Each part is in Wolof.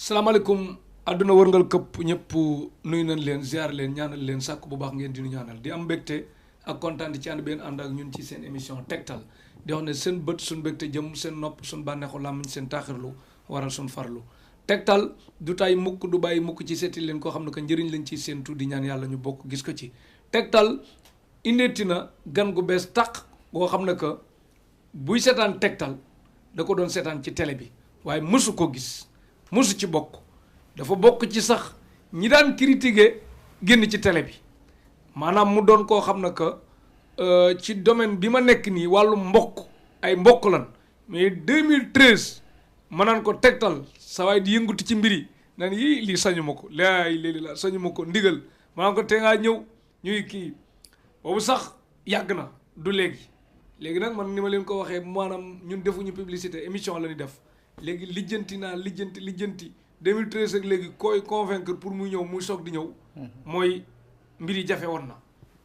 salaamaaleykum àdduna wërngal këpp ñëpp nuyu nañ leen ziar leen ñaanal leen sàkk bu baax ngeen di nu ñaanal di am mbégte ak kontaan ci ànd benn ànd ak ñun ci seen émission tegtal di wax ne seen bët suñ mbégte jëm seen nopp suñ bànneexu làmmiñ seen taaxirlu waral suñ farlu tegtal du tay mukk du bàyyi mukk ci seeti leen koo xam ne que njëriñ lañ ciy séentu di ñaan yàlla ñu bokk gis ko ci tegtal indeeti na gan gu bees tàq boo xam ne que buy seetaan tegtal da ko doon seetaan ci télé bi waaye mësu ko gis mësu ci bokk dafa bokk ci sax ñi daan critiquer génn ci télé bi maanaam mu doon koo xam ne que ci domaine bi ma nekk nii wàllu mbokk ay mbokk lan mais 2013 ma naan ko tegtal sa waay di yëngutu ci mbir yi naan yii lii sañu ma ko léegi la sañu ma ko ndigal ma naan ko te ngaa ñëw ñuy kii boobu sax yàgg na du léegi nag man ni ma leen ko waxee maanaam ñun defuñu publicité émission la ñuy def léegi lijjanti 2013 ak léegi koy convaincre pour muy ñëw muy soog di ñëw mooy mbir yi jafe woon na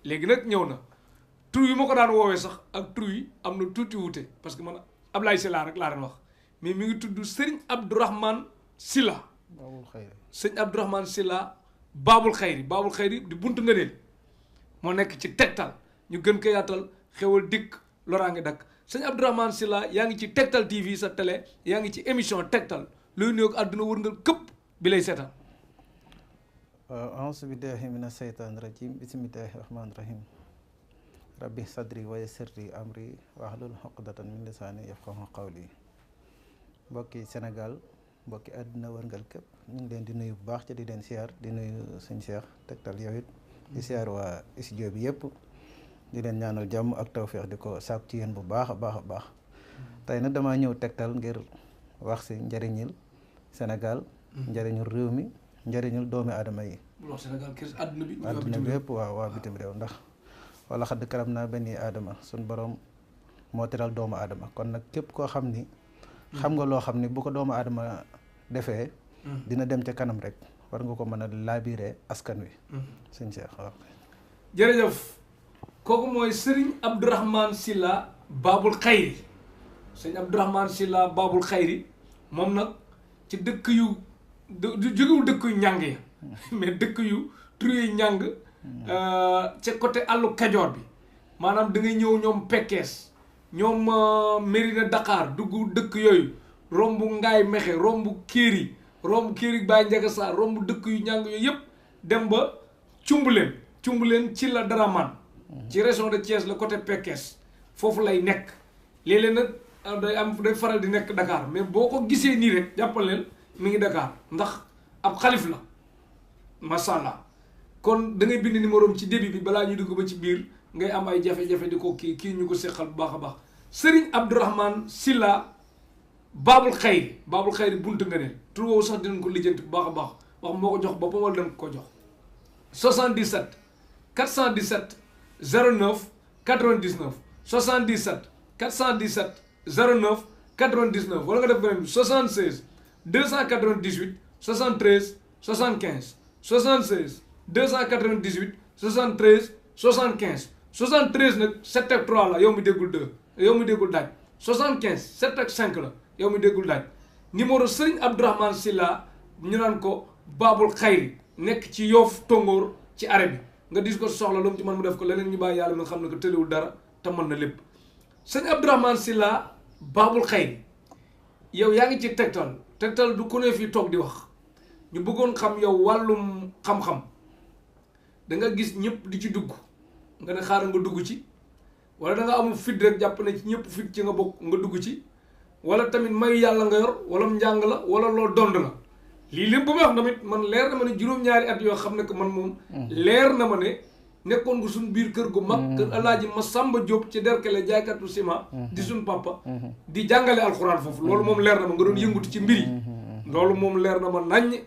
léegi nag ñëw na tur yi ma ko daan woowee sax ak tur yi am na tuuti wuute parce que man Ablaye Sylla rek laa daan wax mais mi ngi tudd Serigne Abdourahmane Sylla Babul Xayri sëñ Abdourahmane Sylla Babul Xayri di buntu ngëneel moo nekk ci tegtal ñu gën ko yaatal xewal dikk loraange dakk sëñ Abdourahmane Sylla yaa ngi ci tegtal TV sa télé yaa ngi ci émission tegtal looy nuyoog àdduna wërngal këpp bi lay seetaan. auzu billahi mina seytaani rajim bismillahi rahmaani rahim rabbi sadri wa yassir li amri wahlul uqdatan min lisaani yafqahu qawli mbokki Sénégal mbokki àdduna wërngal këpp ñu ngi leen di nuyu bu baax ci di leen siyaar di nuyu sëñ Cheikh tegtal yow it di siyaar waa studio bi yëpp di leen ñaanal jàmm ak tawféex di ko sàkku ci yéen bu baax a baax tey nag damaa ñëw tegtal ngir wax si njëriñil Sénégal njëriñul réew mi njëriñul doomi aadama yi àdduna bi yëpp waa bitim réew ndax wala xadd karam naa bani aadama suñ borom moo teral doomu aadama kon nag képp koo xam ni xam nga loo xam ni bu ko doomu aadama defee dina dem ca kanam rek war nga ko mën a laabiré askan wi sëñ Cheikh waaw jërëjëf kooku mooy Serigne Abdourahmane Sylla Babul Xayri sëñ Abdourahmane Sylla Babul Xayri moom nag ci dëkk yu jógewul dëkk yu ñàng ya mais dëkk yu truye ñàng ca côté àllu Kajoor bi maanaam da ngay ñëw ñoom Pekkees ñoom Mérina Dakar dugg dëkk yooyu romb Ngaay Mexe romb Kéeri Baay Njaga Saar romb dëkk yu ñàng yooyu yëpp dem ba Cumbuleen ci la Daraman ci région de Thiès la côté Pekkees foofu lay nekk léeg-léeg nag day faral di nekk Dakar mais boo ko gisee nii rek jàppal leen mi ngi Dakar ndax ab xalif la macha allah kon da ngay bind numéro ci début bi balaa ñu dugg ba ci biir ngay am ay jafe-jafe di ko kii ñu ko seqal bu baax a baax Serigne Abdourahmane Sylla Babul Xayri buntu nga ne tur woowu sax dinañ ko lijjanti bu baax a baax wax moo ko jox boppam wala dinañ ko jox 77 417 09 99 77 417 09 99 wala nga def beneen bi 76 298 73 75 76 298 73 75 73 nag 7 ak 3 la yow mi déggul 2 yow mi déggul daaj 75 7 ak 5 la yow mi déggul daaj numéro Serigne Abdourahmane Sylla ñu naan ko Babul Xayri nekk ci Yoff Tongoor ci arrêt bi nga dis ko soxla lu mu ci mën mu def ko leneen ñu bàyyi yàlla mi nga xam ne ko tëlewul dara te mën na lépp sëñ Abdourahmane Sylla Babul Xayri yow yaa ngi ci tegtal du ko ne fii toog di wax ñu bëggoon xam yow wàllum xam-xam da nga gis ñëpp di ci dugg nga ne xaaral nga dugg ci wala da nga amul fit rek jàpp ne ci ñëpp fit ci nga bokk nga dugg ci wala tamit mayu yàlla nga yor wala njàng la wala loo dond la lii lépp bu may wax tamit man leer na ma ne juróom-ñaari at yoo xam ne que man moom leer na ma ne nekkoon nga suñ biir kër gu mag kër Alaaji Masamba Diop ci derkele jaaykatu ciment di suñ papa di jàngale alxuraan foofu loolu moom leer na ma nga doon yëngutu ci mbir yi loolu moom leer na ma naññ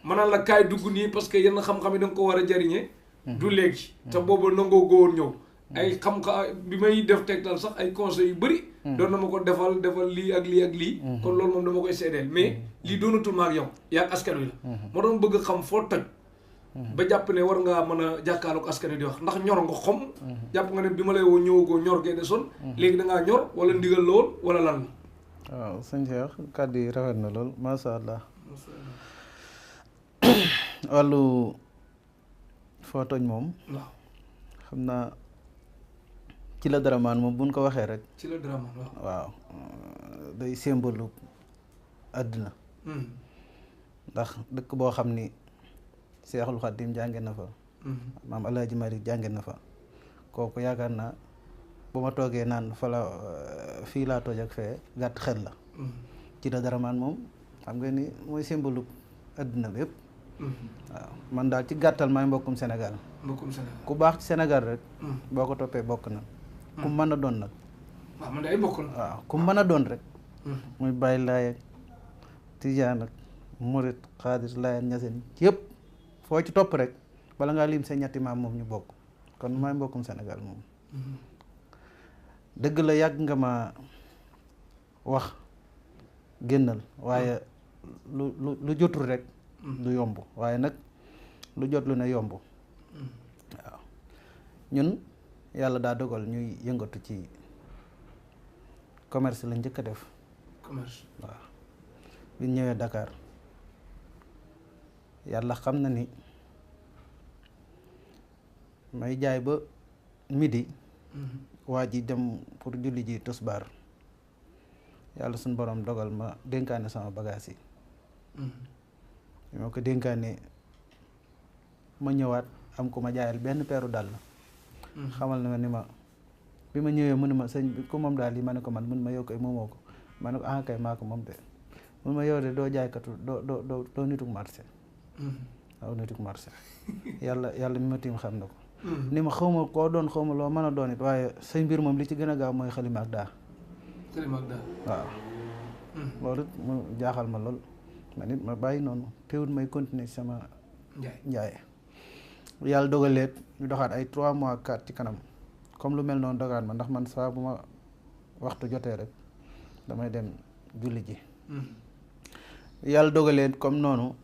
ma naan la kaay dugg nii parce que yenn xam-xam yi da nga ko war a jariñee du léegi te boobu nangoo gówoon ñëw ay xam-xam bi may def tegtal sax ay conseils yu bëri doon na ma ko defal lii ak lii kon loolu moom dama koy seedeel mais lii doonatul ma ak yow yaa ak askan wi la ma doon bëgg xam foo toj ba jàpp ne war ngaa mën a jàkkaarloog askan wi di wax ndax ñor nga xom jàpp nga ne bi ma lay woo ñëwagoo ñor gee de son léegi da ngaa ñor wala ndigal la woon wala lan la waaw sëñ Cheikh kàddu yi rafet na lool macha allah wàllu foo tooñ moom. waaw xam naa ci la Dramane moom buñ ko waxee rek. ci la Dramane waaw day symbole àddina. ndax dëkk boo xam ni Seexul Xaadim jànge na fa. maam El Hadj Malick jànge na fa. kooku yaakaar naa bu ma toogee naan fa la fii laa tooj ak fee gàtt xel la. ci la Dramane moom xam nga ni mooy symbole àddina bi yëpp. waaw man daal ci gàttal maay mbokkum Sénégal. ku baax ci Sénégal rek. boo ko toppee bokk na. ku mën a doon nag. waaw man day bokk na. waaw ku mën a doon rek. muy Baay Laay ak Tijaan ak Murit Xaadir Laayeen Ñaseen yëpp foo ci topp rek bala ngaa lim sa ñetti maam moom ñu bokk kon maay mbokkum Sénégal moom. dëgg la yàgg nga ma wax génnal waaye lu jotul rek. du yomb waaye nag lu jot lu ne yomb. waaw ñun yàlla daa dogal ñuy yëngatu ci commerce la njëkk a def. commerce waaw bi ñu ñëwee Dakar yàlla xam na ni may jaay ba midi. waa ji dem pour julli ji tisbaar yàlla suñu borom dogal ma dénkaane sama bagage yi. moo ko dénkaane ma ñëwaat am ku ma jaayal benn peeru dàll. xamal na ma ni ma bi ma ñëwee mu ne ma sëñ bi ku moom daal yi ma ne ko man mun ma yow koy moomoo ko ma ne ko ah kay maa ko moom de mun ma yow de doo jaaykatu doo nituk marché. waaw nituk marché yàlla mi ma tiim xam na ko. ni ma xawma koo doon xawma loo mën a doon it waaye say mbir moom li ci gën a gaaw mooy xalima ak daa. xalima ak daa waaw. loolu mu jaaxal ma lool. man it ma bàyyi noonu teewul may continuer sama njaay yàlla dogaleet ñu doxaat ay 3 mois 4 ci kanam comme lu mel noonu dogaat ma ndax man saa bu ma waxtu jotee rek damay dem julli ji. yàlla dogaleet comme noonu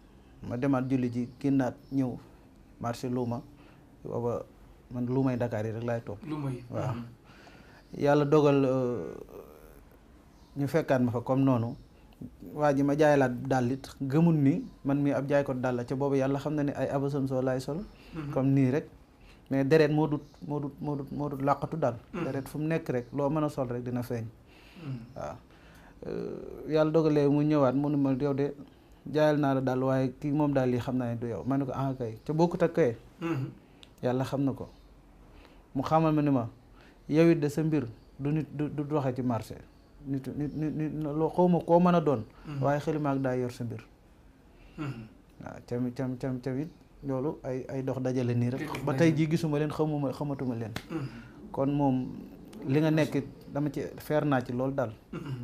ma demaat julli ji génnaat ñëw marché luuma booba man luumay Dakar yi rek laay topp. luumay waaw yàlla dogal ñu fekkaat ma fa comme noonu. waa ji ma jaaylaat dàll it gëmul ni man mii ab jaay ko dàll ca boobu yàlla xam na ne ay abason soo laay sol. comme nii rek mais deret moo dut làqatu daal. deret fu mu nekk rek loo mën a sol rek dina feeñ. waaw yàlla dogalee mu ñëwaat mu ne ma yow de jaayal naa la daal waaye kii moom daal lii xam naa ne du yow ma ne ko ah kay ca bokkut ak kay. yàlla xam na ko mu xamal ma ni ma yow it de sa mbir du nit du doxee ci marché. nit loo xaw ma koo mën a doon. waaye xelima ak daa yor sa mbir. waaw tamit loolu ay dox dajale nii rek. ba tey jii gisuma leen xamatuma leen. kon moom li nga nekk dama ci feer naa ci loolu daal.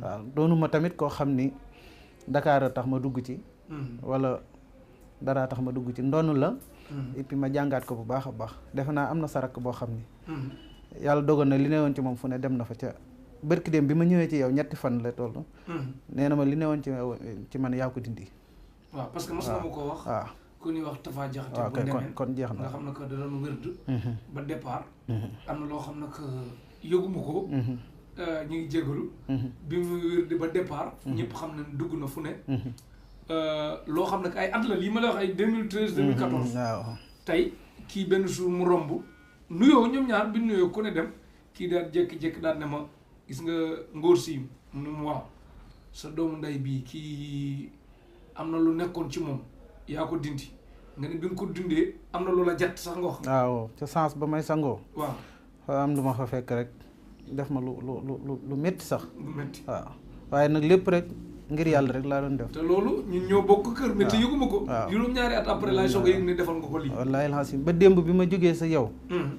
waaw doonuma tamit koo xam ni Dakar a tax ma dugg ci. wala dara tax ma dugg ci ndonu la. et puis ma jàngaat ko bu baax a baax defe naa am na sarak boo xam ni. yàlla dogal na li ne woon ci moom fu ne dem na fa ca. bërki dem bi ma ñëwee ci yow ñetti fan la toll. nee na ma li ne woon ci man yaa ko dindi. waaw parce que mos nga ma ko wax. waaw ku ñuy wax Tafa Jaxate. waaw kay kon jeex na nga xam ne que da doon wérd ba départ. am na loo xam ne que yëguma ko. ñu ngi jégalu. bi mu wérd ba départ. ñëpp xam ne dugg na fu ne. loo xam ne que ay at la lii ma la wax ay 2013 2014. waaw tey kii benn jour mu romb nuyoo ñoom ñaar bi nuyoo ku ne dem kii daal jékki-jékki daal ne ma. gis nga ngóor si mu ne mu waaw sa doomu ndey bii kii am na lu nekkoon ci moom yaa ko dindi nga ne bi nga ko dindee am na loola jat sax nga wax. waaw ca sens ba may sangoo. waaw fa am lu ma fa fekk rek def ma lu métti sax. lu métti waaw waaye nag lépp rek ngir yàlla rek laa doon def. te loolu ñun ñoo bokk kër. waaw métti yëguma ko. waaw juróom-ñaari at après laay soog a yëg ne defal nga ko lii. wallaahi alxasim ba démb bi ma jógee sa yow.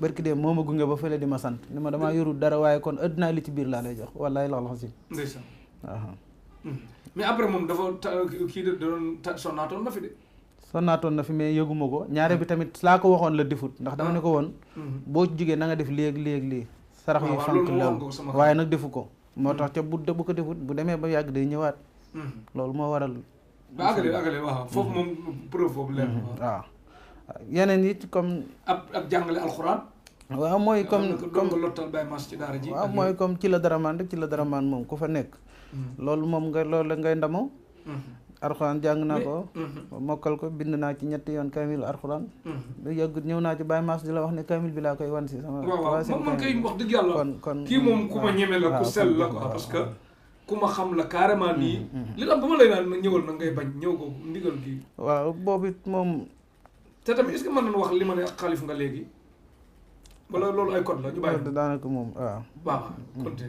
barki démb moo ma gunge ba fële di ma sant ni ma damaa yorul dara waaye kon addinaa li ci biir laa lay jox wallaahi alxasim. ndeysaan. waaw. mais après moom dafa kii da doon sonnaatoon na fi de. sonnaatoon na fi mais yëguma ko ñaare bi tamit laa ko waxoon la defut ndax dama ne ko woon. boo jógee na nga def lii ak lii ak lii. sarax yi fànk lew waaye nag defu ko. moo tax ca bu ko defut bu demee ba yàgg day ñëwaat. loolu moo waral. ba àggale waaw foofu moom preuve boobu leer na. waaw yeneen it comme. ab jàngale alxuraan. waaw mooy comme nga lottal Baye Mass ci daara ji. waaw mooy comme ci la Dramane rek ci la Dramane moom ku fa nekk. loolu moom loolu la ngay ndamoo. alxuraan jàng naa ko. mokkal ko bind naa ci 3 yoon kamil alxuraan. lu yàggut ñëw naa ci Baye Mass di la wax ne kamil bi laa koy wan si sama. waaw man kay wax dëgg yàlla. kon kii moom ku ma ñeme la ku sell la quoi parce que ku ma xam la carrément nii. li tax bu ma lay naan ñëwal na ngay bañ ñëw ko ndigal gi. waaw boobu it moom. te tamit est-ce que mën nañu wax li ma ne xalif nga léegi wala loolu ay code la ñu bàyyi. daanaka moom waaw. waaw konte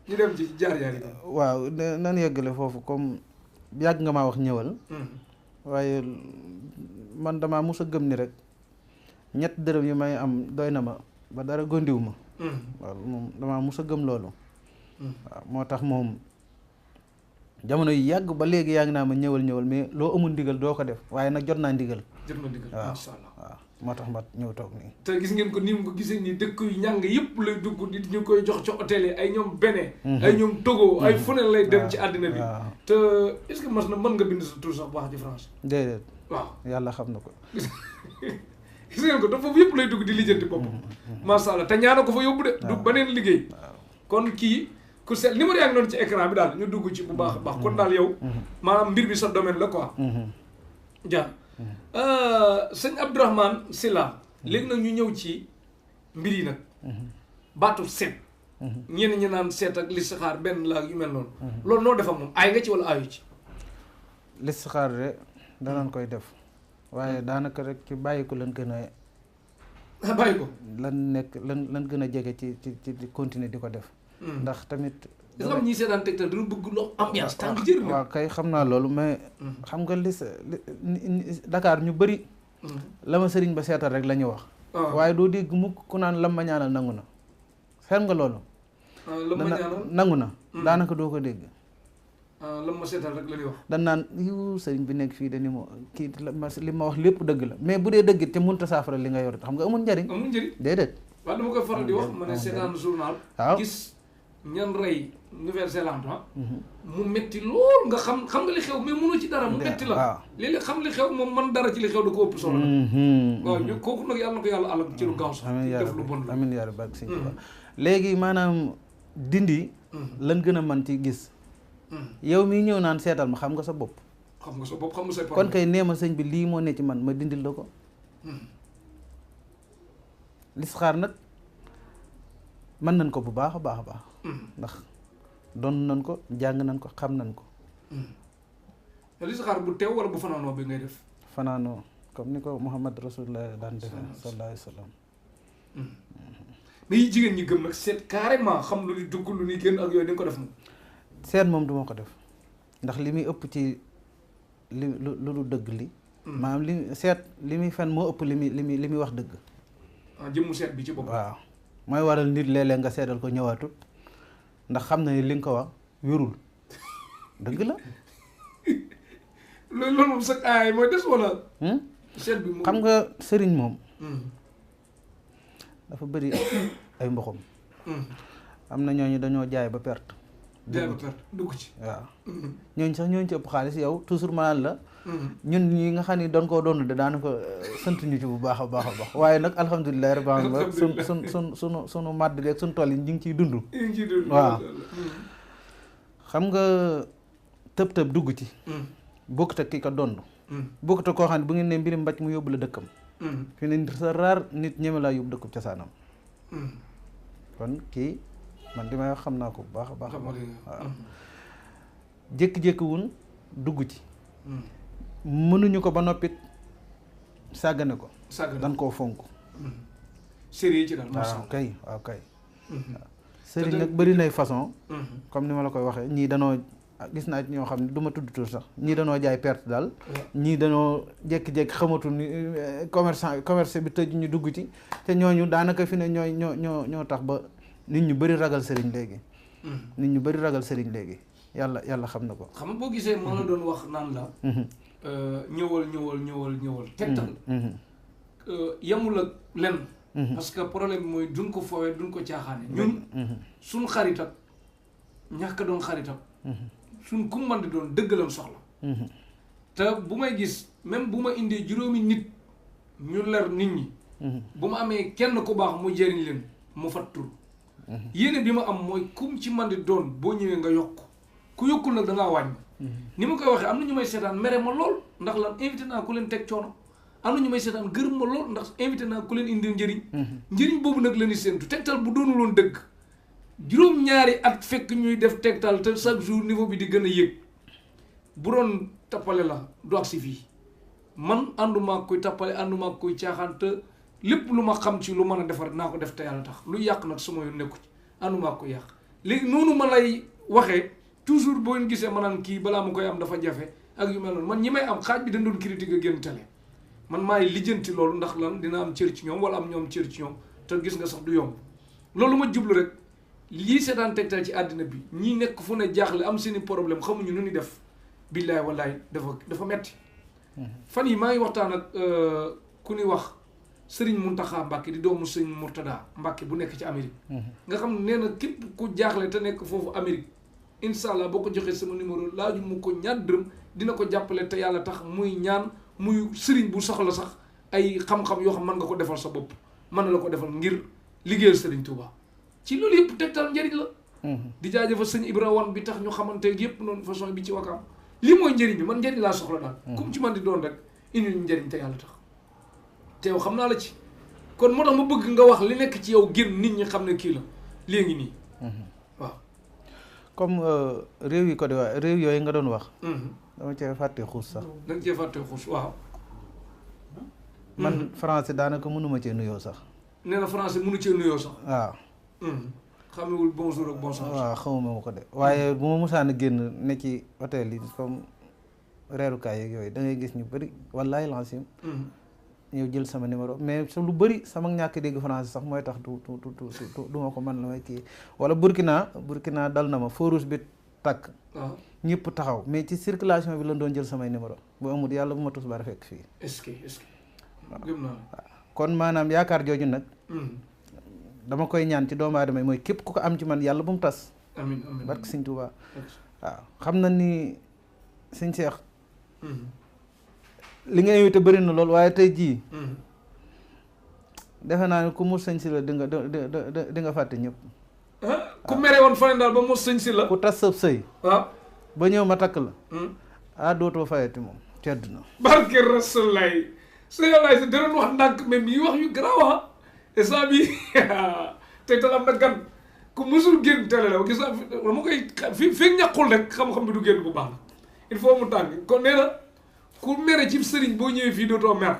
ñu dem ci jaar-jaar yi. waaw nan yeggale foofu comme yàgg nga maa wax ñëwal. waaye man damaa mus a gëm ni rek 3 dërëm yi may am doy na ma ba dara gondiw ma. waaw moom damaa mus a gëm loolu. waaw moo tax moom jamono yi yàgg ba léegi yaa ngi naa ma ñëwal mais loo amul ndigal doo ko def waaye nag jot naa ndigal. jot na ndigal macha allah waaw moo tax ma ñëw toog nii. te gis ngeen ko ni mu ko gisee nii dëkk yu ñàng yëpp lay dugg di ñu koy jox ci hôtel yi ay ñoom Bénin. ay ñoom Togo ay fu ne lay dem ci àddina bi. te est-ce que mën nga bind sa tur sax baax ci France. déedéet. waaw yàlla xam na ko. gis ngeen ko dafa yëpp lay dugg di lijjanti boppam. macha allah te ñaana ko fa yóbbu de. du beneen liggéey. kon kii ku seet numéro yaa ngi noonu ci écran bi daal ñu dugg ci bu baax a baax kon daal yow. maanaam mbir bi sa domaine la quoi. Dia sëñ Abdourahmane Sylla léegi nag ñu ñëw ci mbir yi nag. baatu seet. ñenn ñi naan seet ak listixaar benn la yu mel noonu. loolu noo def ak moom aay nga ci wala aayu ci. listixaar de danañ koy def waaye daanaka rek ci bàyyi ko lan gën a. bàyyi ko. lan gën a jege ci continuer di ko def. ndax tamit. nga xam ñi seetaan Tektal dañu bëgg loo ambiance tàng jër na. waaw kay xam naa loolu mais. xam nga Dakar ñu bëri. la ma sëriñ ba seetal rek la ñu wax. waaye doo dégg mukk ku naan lam ma ñaanal nangu na. seet nga loolu. lam ma ñaanal nangu na. daanaka doo ko dégg. lam ma seetal rek la ñuy wax. dan naan yu sëriñ bi nekk fii de ni ma kii li ma wax lépp dëgg la mais bu dee dëgg te mënut a saafara li nga yor xam nga amul njariñ. amul njariñ déedéet. waaw dama koy faral di wax ma ne seetaan journal. waaw gis ñan rey Nouvelle-Zélande mu metti lool nga xam nga li xew mais mënoo ci dara mu metti la. waaw léeg-léeg xam li xew moom man dara ci li xew da ko ëpp solo. waaw ñu kooku nag yàlla na ko yàlla àll ci lu gaaw sax. def lu bon la amiin yaa rabbi si léegi maanaam dindi. lan gën a mën ci gis. yow mii ñëw naan seetal ma xam nga sa bopp. xam nga sa bopp xam nga say kon kay nee ma sëñ bi lii moo ne ci man ma dindil la ko. listixaar nag mën nañ ko bu baax a baax a baax. ndax doon nañ ko jàng nañ ko xam nañ ko. listixaar bu teew wala bu fanaanoo bi ngay def. fanaanoo comme ni ko Muhammad Rasulullah daan defee sallallahu alayhi wa sallam. mais yi jigéen ñi gëm nag seet carrément xam lu ni dugg lu ni génn ak yooyu di nga ko def moom. seet moom duma ko def ndax li muy ëpp ci li lu dëgg li. maanaam li seet li muy fen moo ëpp li muy wax dëgg. jëmmu seet bi ci bopp. waaw mooy waral nit léeg-léeg nga seetal ko ñëwaatut ndax xam na ni li nga ko wax wérul dëgg la. loolu moom sax ay mooy des wala. seet bi moom xam nga sëriñ moom. dafa bëri ay mboxam. am na ñooñu dañoo jaay ba perte. jaay ba perte dugg ci. waaw ñooñu sax ñooñu ci ëpp xaalis yow toujours ma naan la. ñun ñi nga xam ni doon koo doon de daanaka sant ñu ci bu baax a baax a baax waaye nag alhamdulilah rabbil alamin sunu màdd geeg sunu tool yi ñu ngi ciy dund. waaw xam nga tëb dugg ci. bokkut ak ki ko dond. bokkut ak koo xam ne bu ngeen ne mbiri mbàcc mu yóbbu la dëkkam. fi ne sa raar nit ñeme laa yóbbu dëkkub cosaanam. kon kii man li may wax xam naa ko bu baax a baax. waaw jékki-jékki wun dugg ci. mënuñu ko ba noppit sàggane ko. dañ koo fonk. sëriñ yi ci daal. waaw kay waaw kay. sëriñ nag bëri nay façon. comme ni ma la koy waxee ñii danoo gis naa ci ñoo xam ne du ma tudd tur sax ñii danoo jaay perte daal. ñii danoo jékki-jékki xamatu ni commerce bi tëj ñu dugg ci te ñooñu daanaka fi ne ñoo tax ba nit ñu bëri ragal sëriñ léegi. nit ñu bëri ragal sëriñ léegi yàlla xam na ko. xam nga boo gisee ma la doon wax naan la. ñëwal Tektal. yemul ak lenn. parce que problème bi mooy duñ ko foowee duñ ko caaxaane ñun suñ xaritam ñàkk doon xaritam. suñ ku mën di doon dëgg lañ soxla. te bu may gis même bu ma indee 5 nit ñu leer nit ñi. bu ma amee kenn ku baax mu jëriñ leen mu fattur. yéene bi ma am mooy kum ci mën di doon boo ñëwee nga yokk ku yokkul nag da ngaa wàññi. ni ma koy waxee am na ñu may seetaan mere ma lool ndax lan invité naa ku leen teg coono am na ñu may seetaan gërëm ma lool ndax invité naa ku leen indil njëriñ njëriñ boobu nag la ñuy séentu tegtal bu doonuloon dëgg juróom-ñaari at fekk ñuy def tegtal te chaque jour niveau bi di gën a yéeg bu doon tappale la du agsi fii man ànduma koy tappale ànduma koy caaxaan te lépp lu ma xam ci lu mën a defar naa ko def te yàlla tax lu yàq nag suma yoon nekku ci ànduma ko yàq léegi noonu ma lay waxee toujours boo gisee ma naan kii balaa ma koy am dafa jafe ak yu mel noonu man ñi may am xaaj bi dañ doon critique a génn télé man maay lijjanti loolu ndax lan dina am cër ci ñoom wala am ñoom cër ci ñoom te gis nga sax du yomb loolu ma jublu rek lii seetaan tegtal ci àddina bi ñii nekk fu ne jaaxle am seeni problème xamuñu nu ni def billaay wallaay dafa metti fan yi maa ngi waxtaan ak ku ni wax Sëriñ Muntaxa Mbàkke di doomu Sëriñ Murtada Mbàkke bu nekk ci Amérique nga xam nee na képp ku jaaxle te nekk foofu Amérique incha allah boo ko joxee sama numéro laaju mu ko ñaar dërëm dina ko jàppale te yàlla tax muy ñaan muy sëriñ bu soxla sax ay xam-xam yoo xam mën nga ko defal sa bopp mën na la ko defal ngir liggéeyal Sëriñ Tuuba ci loolu yëpp tegtal njëriñ la di jaajëfal sëñ Ibra Wan bi tax ñu xamante yëpp noonu façon bi ci Wakaam lii mooy njëriñ bi man njëriñ laa soxla daal comme ci man di doon rek indi ñu njëriñ te yàlla tax te yow xam naa la ci kon moo tax ma bëgg nga wax li nekk ci yow génn nit ñi xam ne kii la léegi nii waaw comme réew yi ko di wax réew yooyu nga doon wax dama cee fàtte xuus sax da nga cee fàtte xuus waaw man français daanaka mënuma cee nuyoo sax nee na français mënu cee nuyoo sax waaw xamewul bonjour ak bonsoir waaw xamuma ma ko de waaye bu ma musaan a génn ne ci hôtel yi comme reerukaay yeeg yooyu da ngay gis ñu bëri wallaahi lancim ñëw jël sama numéro mais su lu bëri sama ñàkk dégg français sax mooy tax du ma ko mën la may kii wala Burkina dal na ma feu rouge bi takk ñëpp taxaw mais ci circulation bi lañ doon jël samay numéro bu amul yàlla bu ma tus bara fekk fii est-ce que gëm naa kon maanaam yaakaar jooju nag dama koy ñaan ci doomu aadama yi mooy képp ku ko am ci man yàlla bu mu tas amiin amiin barke Sëñ Tuubaa waaw xam na ni Sëñ Seex li nga invité bëri na lool waaye tey jii defe naa ne ku mu sëñ si la di nga fàtte ñëpp ku mere woon faneen daal ba mu sëñ si la ku tas sab sëy waaw ba ñëw ma takk la dootoo fayati moom tedd na barke Rasulaay sëñalaay si danañ wax ndànk même yi wax yu garaaw instant bi tegtal am na gan ku musul génn télé la gis naa dama koy fi ñàkkul rek xam-xam bi du génn bu baax la il faut mu tàng kon nee na ku mere ci sëriñ boo ñëwee fii dootoo mer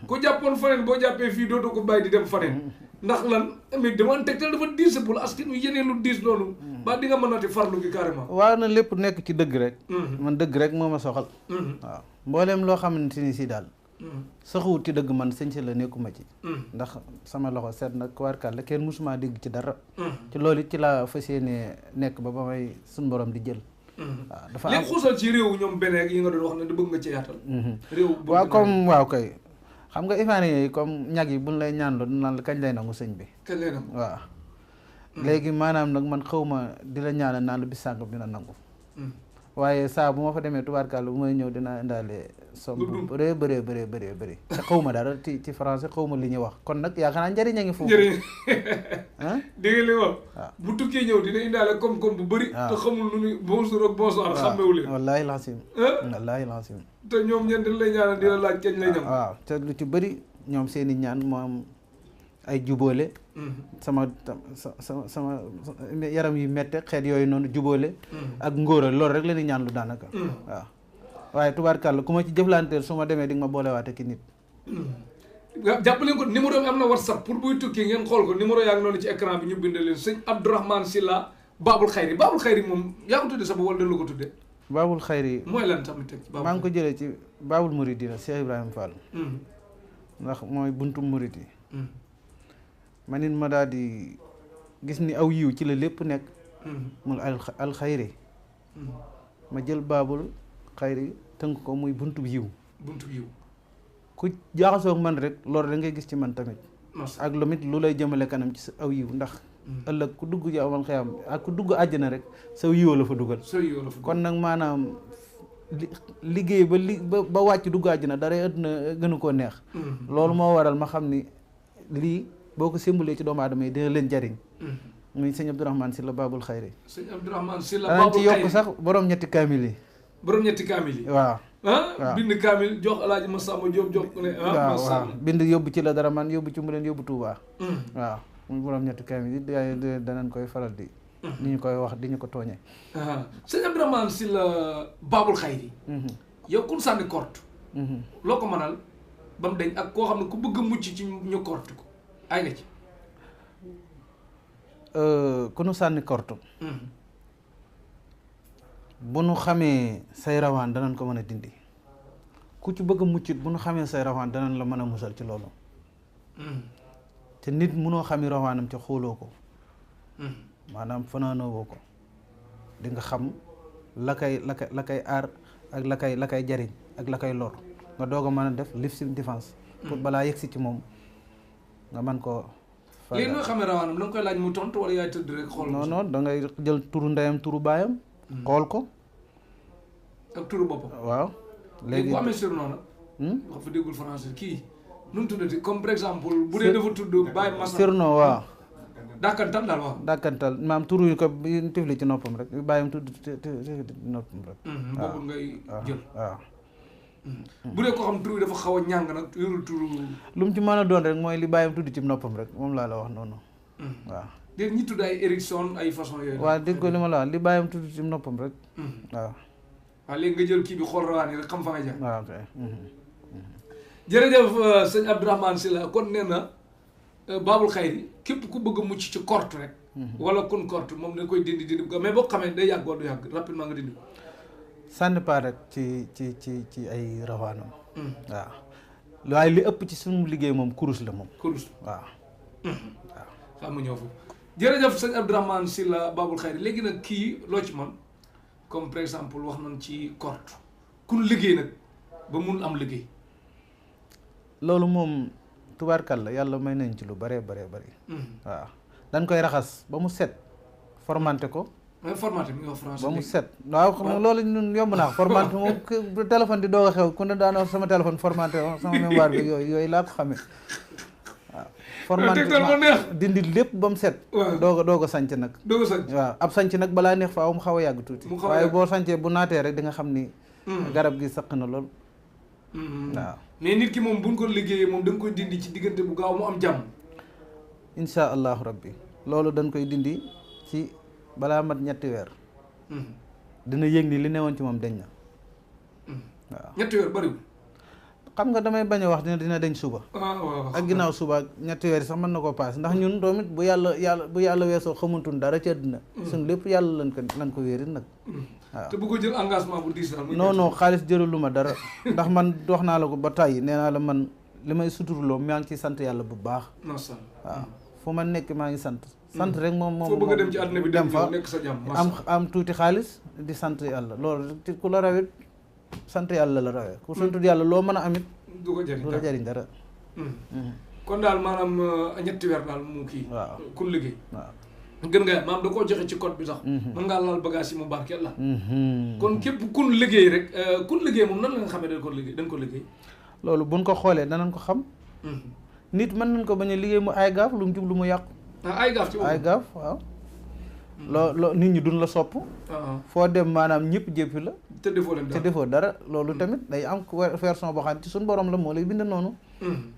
ku jàppoon faneen boo jàppee fii dootoo ko bàyyi di dem faneen ndax lan mais dama tegtal dafa diis pour askan wi yeneen lu diis loolu ba di nga mënati farlu gi carrément waaw na lépp nekk ci dëgg rek man dëgg rek moo ma soxal waaw mbooleem loo xamante ni si daal saxuwut ci dëgg man sëñ si la nekkuma ci ndax sama loxo seet nag warkat la kenn musuma dégg ci dara ci loolu it ci laa fas yéene nekk ba may suñ borom di jël waaw dafa am léegi xuusal ci réew ñoom beneen yi nga doon wax ne da bëgg nga ci yaatal réew waaw comme waaw kay xam nga ivoirien yi comme ñag yi buñ lay ñaan lo naan la kañ lay nangu sëñ bi kañ lay nangu waaw léegi maanaam nag man xawma di la ñaanal naan la bis sàngam dina nangu waaye saa bu ma fa demee tubaarkàlla bu may ñëw dinaa indaale somme bu bëree te xawma dara ci français xawma li ñuy wax kon nag yaakaar naa njëriñ a ngi foofu njëriñ dégg nga li wax bu tukkee ñëw dina indaale koom-koom bu bëri te xamul nu ni bonjour ak bonsoir xàmmewu leen wallaahi lancim te ñoom ñeen dañ lay ñaanal di la laaj kañ lay ñam waaw te lu ci bëri ñoom seen i ñaan moo am ay jubóole sama yaram yu mette xeet yooyu noonu jubóole ak ngóora loolu rek la ñuy ñaan lu daanaka waaw waaye tubaarkàlla ku ma ci jëflanteel su ma demee di nga ma boolewaate ki nit jàpp leen ko numéro bi am na WhatsApp pour buy tukki ngeen xool ko numéro yaa ngi noonu ci écran bi ñu bind leen sëñ Abdourahmane Sylla Babul Xayri moom yaa ko tudde sa bopp wala dañ la ko tudde Babul Xayri mooy lan tamit teg maa ngi ko jëlee ci Babul Muridina Cheikh Ibrahima Fall ndax mooy buntu murid yi ma nit ma daal di gis ni aw yiw ci la lépp nekk mul alxayri ma jël Babul Xayri tënk ko muy buntu yiw ku jaaxasoo man rek loolu da ngay gis ci man tamit ak lu mit lu lay jëmale kanam ci sa aw yiw ndax ëllëg ku dugg yawmal xiyaam ak ku dugg àjjana rek saw yiw la fa dugal kon nag maanaam liggéey ba wàcc dugg àjjana dara àdduna gënu koo neex loolu moo waral ma xam ni lii boo ko simbulee ci doomu aadama yi dina leen jariñ muy sëñ Abdourahmane Sylla Babul Xayri sëñ Abdourahmane Sylla danañ ci yokk sax borom ñetti kaamil yi borom ñetti kaamil yi. waaw bind kaamil jox Alaaji Masamba Diop jox ko ne. waaw bind yóbbu ci la dara man yóbbu ci mu leen yóbbu Touba. waaw mu borom ñetti kaamil yi danañ koy faral di. ni ñu koy wax di ñu ko tooñee. sëñ Abdourahmane Sylla Babul Xayri. yow kun sànni korte. loo ko mënal ba mu deñ ak koo xam ne ku bëgg a mucc ci ñu korte ko ay nga ci. ku nu sànni korte. bu nu xamee say rawaan danañ ko mën a dindi ku ci bëgg a muccit bu nu xamee say rawaan danañ la mën a musal ci loolu. te nit munoo xami rawaanam ca xooloo ko. maanaam fanaanoo woo ko di nga xam la kay aar ak la kay jariñ ak la kay lor nga doog a mën a def lifting défense pour balaa yegsi ci moom nga mën koo. léegi nga xamee rawaanam da nga koy laaj mu tontu wala yaay tëdd rek xool. non da ngay jël turu ndeyam turu baayam. xool ko. ak turu boppam. waaw léegi bu amee surnom nag. wax fa déggul français kii nu mu tuddati comme par exemple bu dee dafa tudd Baye Massa. surnom waaw. dàkkantal daal waaw. dàkkantal maam turu yu ko tifli ci noppam rek bàyyam tudd noppam rek. boobu ngay jël. waaw. bu dee ko xam turu yi dafa xaw a ñàng nag yorul turu. lu mu ci mën a doon rek mooy li bàyyam tudd ci noppam rek moom laa la wax noonu. waaw. dégg ñi tudd ay Erickson ay façon yooyu. waaw dégg ko li ma la wax li bàyyam tudd ci noppam rek. waaw. waaw léegi nga jël kii bi xool rawaan yi rek xam fa nga jaar. waaw ok. jërëjëf sëñ Abdourahmane Sylla kon nee na Babul Xayri képp ku bëgg a mucc ci korte rek. wala kun korte moom dañ koy dindi mais boo xamee day yàgg wala du yàgg rapidement nga dindi ko. sànni pas rek ci ay rawaanam. waaw waaye li ëpp ci suñu liggéey moom kurus la moom. kurus waaw. waaw xam nga ñëw foofu. jërëjëf sëñ Abdourahmane Sylla Babul Xayri léegi nag kii loo ci man comme par exemple wax nañ ci korte kun liggéey nag ba mun am liggéey. loolu moom tubaarkàlla yàlla may nañ ci lu bëree bëree bëri. waaw dañ koy raxas ba mu set formanté ko. formaté mi nga français ba mu set waaw xam nga loolu ñun yomb naa formanté moom téléphone di doog a xew ku ne daan wax sama téléphone formanté sama mémoire bi yooyu laa ko xamee waaw. formanté dindi lépp ba mu set. doog a sanc nag. doog a sanc waaw ab sanc nag balaa neex faaw mu xaw a yàgg tuuti. waaye boo sancee bu naatee rek di nga xam ni. garab gi saq na lool. waaw mais nit ki moom buñ ko liggéeyee moom da nga koy dindi ci diggante bu gaaw mu am jàmm. insha allahu rabbi loolu dañ koy dindi ci balaa mat 3 weer. dina yëg ni li newoon ci moom deñ na. waaw 3 weer bariwul. xam nga damay bañ a wax dina deñ suba. waaw ak ginnaaw suba ak 3 weer sax mën na koo paas ndax ñun doomit bu yàlla weesoo xamuntun dara ci àddina. suñ lépp yàlla lan ko wéerit nag. waaw te bu ko jël engagement bu diis daal. non xaalis jëralu ma dara ndax man wax naa la ko ba tàyyi nee naa la man li may suturloo maa ngi ciy sant yàlla bu baax. waaw fu ma nekk maa ngi sant. sant rek moom foo bëgg a dem ci àdduna bi dem fa nekk sa jàmm. am tuuti xaalis di sant yàlla loolu ku la rawit sant yàlla la rawee ku santul yàlla loo mën a amit. du ko jëriñ dara. kon daal maanaam 3 weer daal mu kii. waaw kun liggéey. waaw. gën nga maam da koo joxe ci code bi sax. mën ngaa laal bagage yi mu barkeel la. kon képp kun liggéey rek kun liggéey moom nan la nga xamee dañ ko liggéey. loolu buñ ko xoolee danañ ko xam. nit mën nañ ko bañ a liggéey mu ay gaaf lu mu jub lu mu yàqu. ay gaaf ci ay gaaf waaw. loo nit ñi duñ la sopp. foo dem maanaam ñëpp jéppi la. te defoo dara loolu tamit day am version boo xam ne ci suñu borom la moo lay bind noonu.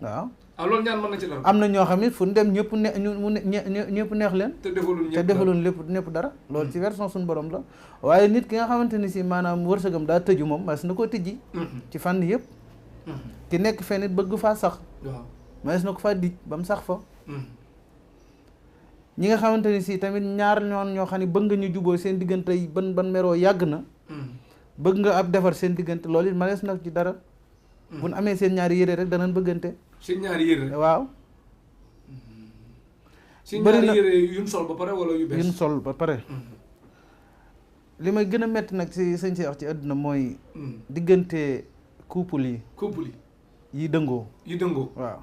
waaw. loolu ñaan mën na ci dara. am na ñoo xam ne fu ñu dem ñëpp ñëpp neex leen. te defaloon ñëpp dara. loolu ci version suñu borom la waaye nit ki nga xamante ni si maanaam wërsëgam daa tëju moom mas na koo tëjji. ci fànn yëpp. ki nekk fenn it bëgg faa sax. waaw mas na ko faa dij ba mu sax fa. ñi nga xamante ni si tamit ñaar ñoo xam ne bëgg nga ñu juboo seen diggante yi ban meroo yàgg na. bëgg nga ab defar seen diggante loolu it manees na ci dara. bu ñu amee seen ñaari yére rek danañ bëggante. seen ñaari yére waaw. seen ñaari yére yuñ sol ba pare wala yu bees. yuñ sol ba pare. li may gën a metti nag ci sëñ Cheikh ci àdduna mooy. diggante couple yi. yi dëngoo. waaw.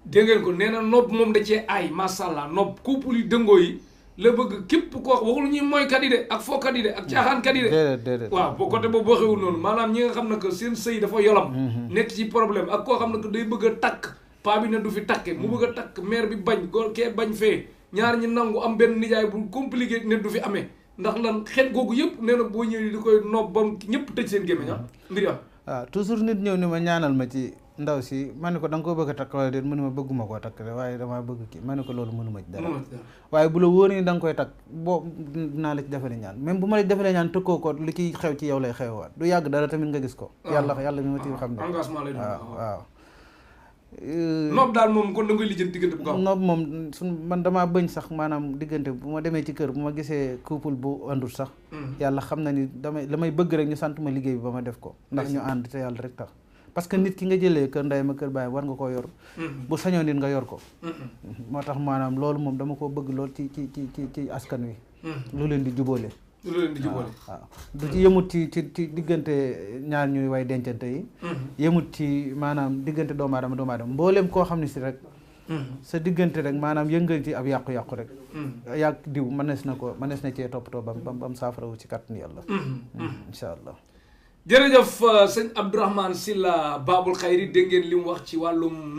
dégg ngeen ko nee na nopp moom da cee aay macha allah nopp couple yi dëngoo yi la bëgg képp ko wax waxul ñuy mooykat yi de ak fookat yi de ak caaxaankat yi de. déedéet waaw boo côté boobu waxewul noonu maanaam ñi nga xam ne que seen sëy dafa yolam. nekk ci problème ak koo xam ne que day bëgg a takk paa bi ne du fi takke mu bëgg a takk mère bi bañ góor kee bañ fee ñaar ñi nangu am benn nijaay bu compliqué ne du fi amee ndax lan xeet googu yëpp nee na boo ñëwee di koy nopp ba ñëpp tëj seen gémmiñ mbir am. waaw toujours nit ñëw ni ma ñaanal ma ci ndaw si ma ne ko da nga koo bëgg a takk wala déet mënu ma bëgguma koo takk de waaye damaa bëgg kii ma ne ko loolu mënuma ci dara waaye bu la wóor ni da nga koy takk boo dinaa la ci defale ñaan même bu ma la ci defalee ñaan tëkkoo ko li ciy xew ci yow lay xewwaat du yàgg dara tamit nga gis ko yàlla mi ma tiim xam ne engagement lay doon waaw noob daal moom kon da ngay lijjanti diggante bu gaaw noob moom man damaa bëñ sax maanaam diggante bu ma demee ci kër bu ma gisee couple bu àndul sax yàlla xam na ni la may bëgg rek ñu sant ma liggéey bi ba ma def ko ndax ñu ànd te yàlla rek tax parce que nit ki nga jëlee kër ndey ma kër baay war nga koo yor bu sañoon nit nga yor ko moo tax maanaam loolu moom dama koo bëgg lool ci askan wi lu leen di jubóole waaw du ci yëmut ci diggante ñaar ñuy way dencante yi yëmut ci maanaam diggante doomu aadama mbooleem koo xam ne si rek sa diggante rek maanaam yëngal ci ab yàqu-yàqu rek yàq diw mënees na cee toppatoo bam saafarawu ci kàttan yàlla incha allah jërëjëf sëñ Abdourahmane Sylla Babul Xayri dégg ngeen li mu wax ci wàllum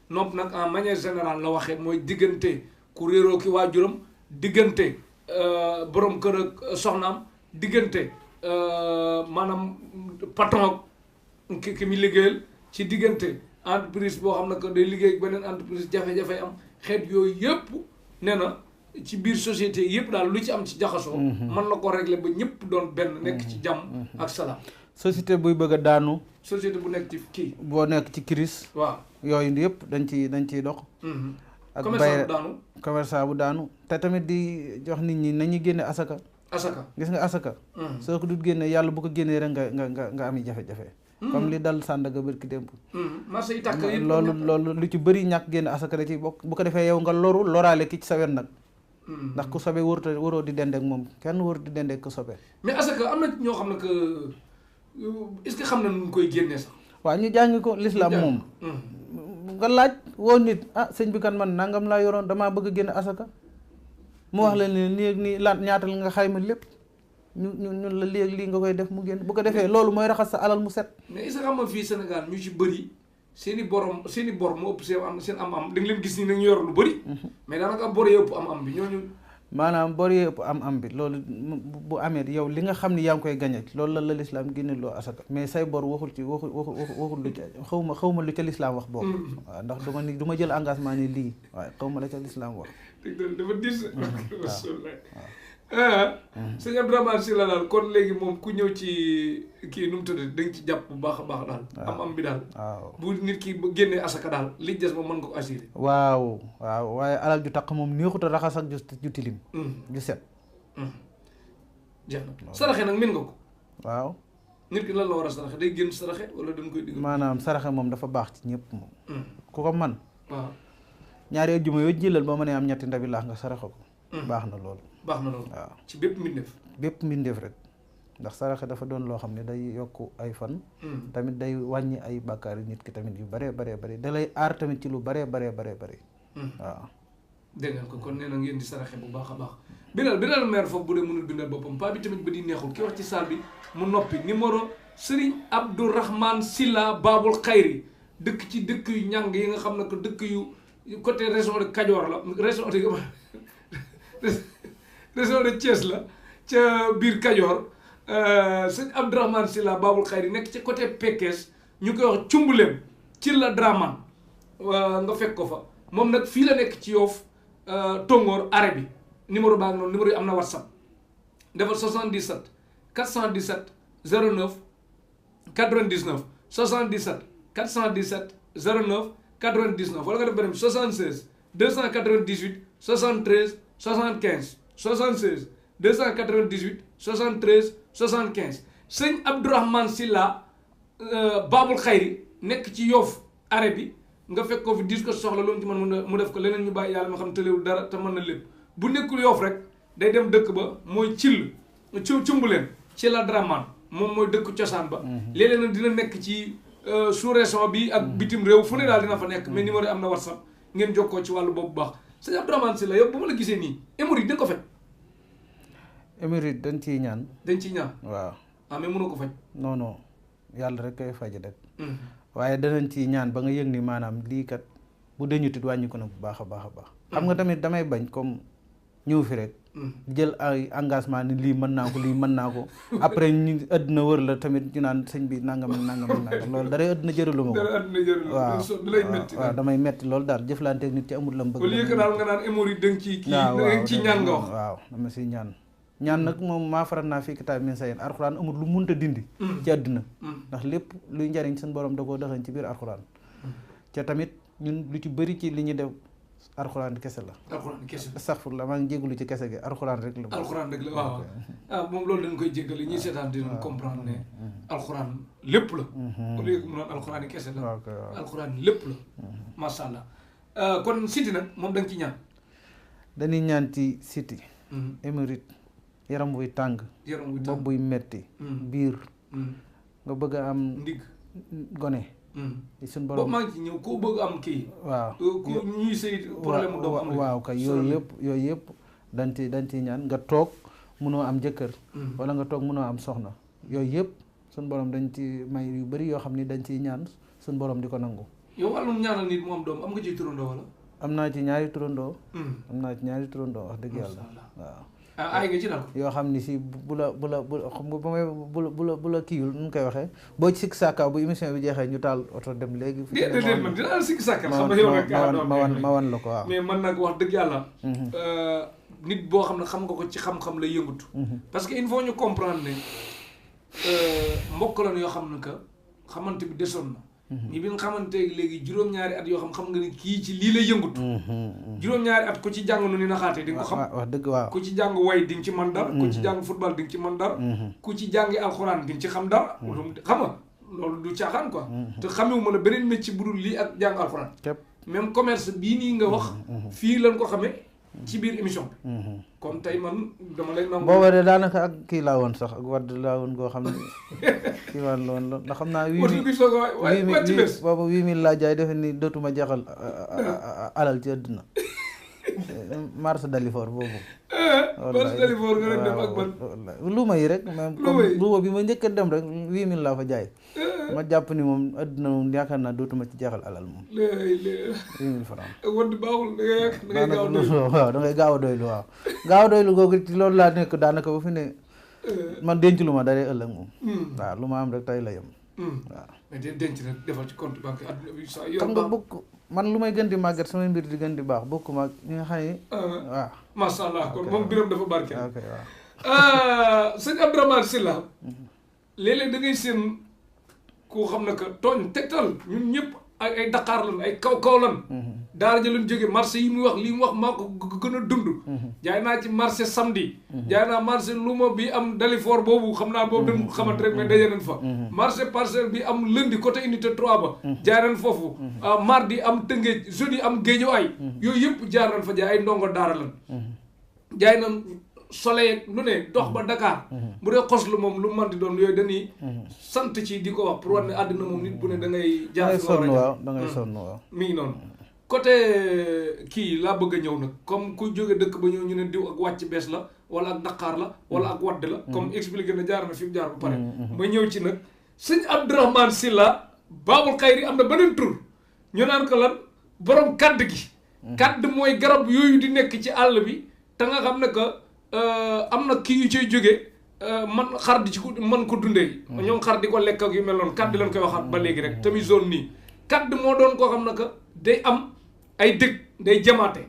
nopp nag en manière générale la waxee mooy diggante ku réeroo ki waajuram diggante borom kër ak soxnaam diggante maanaam patron ki mi liggéeyal ci diggante entreprise boo xam ne que day liggéey beneen entreprise jafe-jafe am xeet yooyu yëpp nee na ci biir société yëpp daal lu ci am ci jaxasoo mën na ko régler ba ñëpp doon benn nekk ci jàmm ak salaam société buy bëgg a daanu société bu nekk ci kii boo nekk ci crise waaw yooyu yëpp dañ ciy dox ak commerçant bu daanu te tamit di jox nit ñi nañu génne asaka gis nga asaka soo ko dut génne yàlla bu ko génnee rek nga am jafe-jafe comme li dal Sandaga bërki démb marché yi tàkk loolu lu ci bëri ñàkk génne asaka da ci bokk bu ko defee yow nga loraale ki ci sa wet nag ndax ku sobe waroo di dendeek moom kenn warut di dendeek ku sobe mais asaka am na ñoo xam ne que est-ce que xam na nu koy génnee sax waaw ñu jàngi ko l'islam moom nga laaj woo nit sëñ bi kan man nangam laa yoroon damaa bëgg a génne asaka mu wax leen ne nii la ñaatal nga xayma lépp ñu la léegi lii nga koy def mu génn bu ko defee loolu mooy raxas sa alal mu set mais est-ce que xam nga fii Sénégal ñu ci bëri seen i bor mu ëpp seen am da nga leen gis ni nag ñu yor lu bëri mais daanaka bor yi ëpp am bi ñooñu maanaam bor yi ëpp am bi loolu bu amee yow li nga xam ni yaa ngi koy gañe loolu la lislaam génne loo asaka mais say bor waxul lu ca xaw ma lu ca lislaam wax boobu waaw ndax du ma jël engagement ni lii waaye xaw ma la ca lislaam wax dafa dis sëñ Abdourahmane Sylla daal kon léegi moom ku ñëw ci kii nu mu tudd da nga ci jàpp bu baax a baax daal am bi daal waaw bu nit ki génnee asaka daal li des moom mën nga ko assuré waaw waaye alal ju taq moom neexut a raxas ak ju tilim ju set jeex na saraxe nag min nga ko waaw nit ki lan la war a saraxe day génn saraxe wala dañ koy digg maanaam saraxe moom dafa baax ci ñëpp moom ku ko man waaw ñaari ajjuma yoo jëlal boo mënee am ñetti ndabi laax nga saraxe ko baax na loolu waaw ci bépp mbindeef rek ndax saraxe dafa doon loo xam ne day yokk ay fan tamit day wàññi ay bàkkaar nit ki tamit yu baree da lay aar tamit ci lu baree waaw dégg nga ko kon nee na ngeen di saraxe bu baax a baax bindal maire foofu bu dee mënul bindal boppam paa bi tamit ba di neexul ki wax ci salle bi mu noppi numéro Serigne Abdourahmane Sylla Babul Xayri dëkk ci dëkk yu ñàng yi nga xam ne que dëkk yu côté région de Kajoor la région de Thiès la ca biir Kajoor sëñ Abdourahmane Sylla Babul Xayri nekk ci côté Pekes ñu koy wax Cumbuleem ci la Draman nga fekk ko fa moom nag fii la nekk ci Yoff Tongoor arrêt bi numéro baa ngi noonu numéro yi am na WhatsApp defal 77 417 09 99 77 417 09 99 wala nga def beneen 76 298 73 75 76 298 73 75 sëñ Abdourahmane Sylla Babul Xayri nekk ci Yoff arrêt bi nga fekk ko fi dis ko soxla loolu ci mën mu def ko leneen ñu bàyyi yàlla ma xam tëléwul dara te mën na lépp bu nekkul Yoff rek day dem dëkk ba mooy Cumbuleen ci la Draman moom mooy dëkk cosaan ba léeg-léeg nag dina nekk ci sous-région bi ak bitim réew fu ne daal dina fa nekk mais numéro yi am na WhatsApp ngeen jokkoo ci wàllu boobu baax sëñ Abdourahmane Sylla yow bu ma la gisee nii hémorroïde dañ ko faj hémorroïde dañ ciy ñaan waaw mais mënoo ko faj non yàlla rek koy faj rek waaye danañ ci ñaan ba nga yëg ni maanaam lii kat bu deñutit wàññi ko na bu baax a baax xam nga tamit damay bañ comme ñëw fi rek jël ay engagement ni lii mën naa ko après ñu àdduna wër la tamit ñu naan sëñ bi nangam loolu dara àdduna jëralu ma ko waaw damay metti loolu daal jëflanteeg nit ci amul la mu bëgg. au lieu que daal nga naan hémorroïde da nga ci kii da nga ci ñaan nga wax. waaw dama si ñaan nag moom maa faral naa fii kitaab min sayin alxuraan amul lu munta dindi ci àdduna ndax lépp luy njariñ suñu borom da koo dëxañ ci biir alxuraan ca tamit ñun lu ci bëri ci li ñu def alxuraan kese la. alxuraan kese la astaghfirullah maa ngi jégalu ci kese gi alxuraan rek la. alxuraan rek la waaw moom loolu dañ koy jéggale ñuy seetaan dinañ comprendre ne alxuraan lépp la. au lieu que mu naan alxuraan yi kese la. alxuraan lépp la. macha allah kon siti nag moom da nga ci ñaan. dañuy ñaan ci siti. hémorroïde yaram buy tàng. bopp buy metti biir. nga bëgg a am. ndigg gone. suñ borom boobu maa ngi ci ñëw koo bëgg am kii. waaw ku ñuy sëy problème mu doom am waaw kay yooyu yëpp dañ ciy ñaan nga toog mënoo am jëkkër. wala nga toog mënoo am soxna. yooyu yëpp suñ borom dañ ci may yu bëri yoo xam ni dañ ciy ñaan suñ borom di ko nangu. yow wàllum ñaanal nit mu am doom am nga ciy turandoo wala. am naa ci ñaari turandoo. wax dëgg yàlla waaw. ay nga ci nag yoo xam ni si bu la xam nga ba may bu la kiiwul nu mu koy waxee boo ci sikk sàkka bu émission bi jeexee ñu taal oto dem léegi. déedéet man dinaa sikk sàkka xam nga yow rek ma wan la ko waaw. mais man nag wax dëgg yàlla. nit boo xam ne xam nga ko ci xam-xam la yëngatu. parce que il faut ñu comprendre ne mbokk lan yoo xam ne que xamante bi desoon na. ñi bi nga xamante léegi juróom-ñaari at yoo xam nga ni kii ci lii lay yëngatu. juróom-ñaari at ku ci jàng nu ni naxaatee di nga ko xam. wax dëgg waaw ku ci jàng way di nga ci man dara. ku ci jàng football di nga ci man dara. ku ci jàngi alxuraan di nga ci xam dara. xam nga loolu du caaxaan quoi. te xamewuma la beneen métier bu dul lii ak jàng alxuraan. même commerce bii nii nga wax. fii lañ ko xamee ci biir émission bi. kon tey man dama lay nangu. booba de daanaka ak kii laa woon sax ak wadd laa woon goo xam ne kii waan la woon la ndax xam naa. booba 8000 laa jaay defe ni dootuma jeexal alal ci àdduna marché Dalifort boobu. marché Dalifort nga dem ak man. luuma yi rek même comme luuma bi ma njëkk a dem rek 8000 laa fa jaay. ma jàpp ni moom àdduna moom yaakaar naa dootuma ci jeexal alal moom. 8000 francs. wadd baaxul da ngay gaaw a doylu waaw. gaaw a doylu googu ci loolu laa nekk daanaka ba fi ne man denc lu ma daree ëllëg moom. waaw lu ma am rek tey la yem. waaw mais denc rek defal ci compte banque àdduna bi saa yor xam nga bokk man lu may gën di màggat samay mbir di gën di baax bokk ma ñi nga xam ne waaw. macha allah kon moom biram dafa barke. ok waaw. sëñ Abdourahmane Sylla léeg-léeg da ngay seen koo xam ne que tooñ tegtal ñun ñëpp ay Dakar lan ay kaw lan. daara ja leen jóge marché yi muy wax lii mu wax maa ko gën a dund. jaay naa ci marché samedi. jaay naa marché luuma bi am Dalifort boobu xam naa boobu dañ xamante rek mais daje nañ fa. marché parcelle bi am lundi côté unité 3 ba. jaay nañ foofu. mardi am Tëngéej jeudi am Géejawaay. yooyu yëpp jaar nañ fa jaay ay ndongo daara lan. jaay nañ soleil lu ne dox ba Dakar. bu dee xoslu moom lu manti doon yooyu dañuy sant ci di ko wax pour war ne àddina moom nit bu ne da ngay jaar da ngay sonn waaw mi ngi noonu côté kii laa bëgg a ñëw nag comme ku jóge dëkk ba ñëw ñu ne diw ak wàcc bees la wala ak Dakar la wala ak wadd la comme expliqué na jaar na fi mu jaar ba pare ma ñëw ci nag sëñ Abdourahmane Sylla Babul Xayri am na beneen tur ñu naan ko lan borom kadd gi kadd mooy garab yooyu di nekk ci àll bi te nga xam ne que am na kii yu ciy jógee man xar di ci ko man ko dundee ñoom xar di ko lekk ak yu mel noonu kadd lañ koy waxaat ba léegi rek tamit zone nii kadd moo doon koo xam ne que day am ay dëkk day jamaate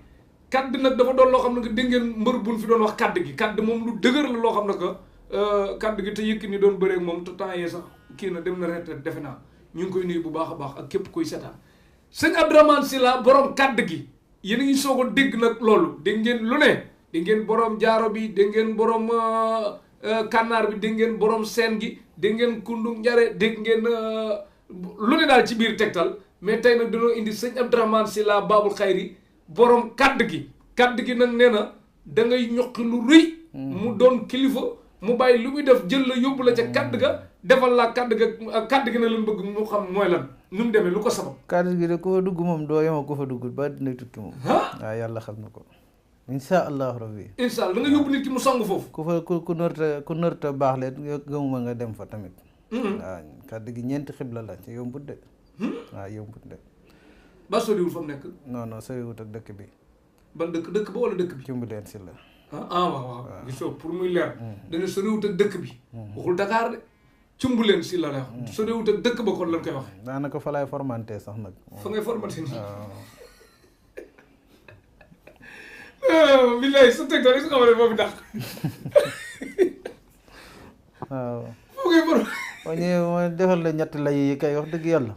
kadd nag dafa doon loo xam ne que dégg ngeen mbër buñ fi doon wax kadd gi kadd moom lu dëgër la loo xam ne que kadd gi te yëkk ni doon bëreeg moom te temps yee sax kii na dem na retraite defe naa ñu ngi koy nuyu bu baax a baax ak képp kuy seetaan sëñ Abdourahmane Sylla borom kadd gi yéen a ngi soog a dégg nag loolu dégg ngeen lu ne dégg ngeen borom jaaro bi dégg ngeen borom kànnaar bi dégg ngeen borom seen gi dégg ngeen kundu njare dégg ngeen lu ne daal ci biir tegtal mais tey nag dañoo indi sëñ Abdourahmane Sylla Babul Xayri borom kadd gi nag nee na da ngay ñoqi lu rëy mu doon kilifa mu bàyyi lu muy def jël la yóbbu la ca kadd ga defal la kadd gi nag lañ bëgg mu xam mooy lan nu mu demee lu ko sabab kadd gi de ku fa dugg moom doo yemoo ku fa dugg ba dina tukki moom waaw yàlla xam na ko insha allahu rabbi insha allah da nga yóbbu nit ki mu song foofu ku fa ku nërta baax leen gëmuma nga dem fa tamit waaw kadd gi ñeenti xibla la ci yombut de waaw yombut de ba soriwul fa mu nekk non soriwut ak dëkk bi ban dëkk ba wala dëkk bi. Cumbuleen si la. waaw gisoo pour muy leer. dana soriwut ak dëkk bi. waxul Dakar de Cumbuleen si la wax. soriwut ak dëkk ba kon lañ koy wax. daanaka fa laay formanté sax nag. fa ngay formanté nii. billaay sa tegtal yi su xamane boobu dàq. waaw. foo ngay for. boo ñëwee ma defal la ñetti lay yi kay wax dëgg yàlla.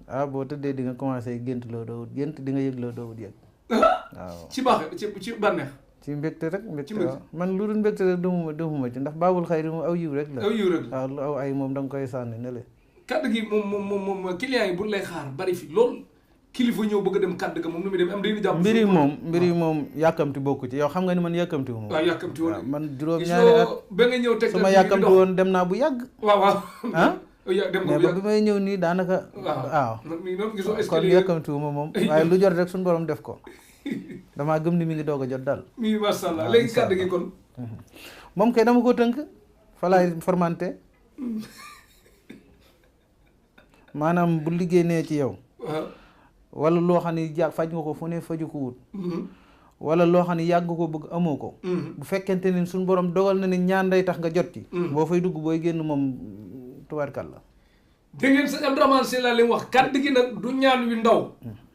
waaw. boo tëddee di nga commencé gént loo doowut gént di nga yëg loo doowut yëg. waaw ci baax ci bànneex. ci mbégte rek mbégte waaw man lu dul mbégte rek demuma ci ndax baabul xayri moom aw yiw rek la. aw yiw rek la waaw lu aw ay moom da nga koy sànni ne le. kàdd gi moom client yi bu lay xaar bari fi lool kilifa ñëw bëgg a dem kàdd ga moom nu muy dem am dañuy jàpp. mbir yi moom yàkkamti bokku ci yow xam nga ni man yàkkamti wu ma. waaw yàkkamti woon man juróom-ñaari at ba nga ñëw teg sama yàkkamti woon dem naa bu yàgg. waaw dem mais ba bi may ñëw nii daanaka. waaw kon yàkkamti wu ma moom waaye lu jot rek suñu borom def ko damaa gëm ni mi ngi doog a jot daal. mi masha Allah léegi kàdd gi kon. moom kay dama ko tënk fa laay formanté maanaam bu liggéey nee ci yow. wala loo xam ne faj nga ko fu ne faju ko wut. wala loo xam ne yàgg ko bëgg amoo ko. bu fekkente ni suñu borom dogal na ne ñaan day tax nga jot ci. boo fay dugg booy génn moom tubaarkàlla. dégg ngeen sëñ Abdourahmane Sylla li mu wax kàdd gi nag du ñaan wi ndaw.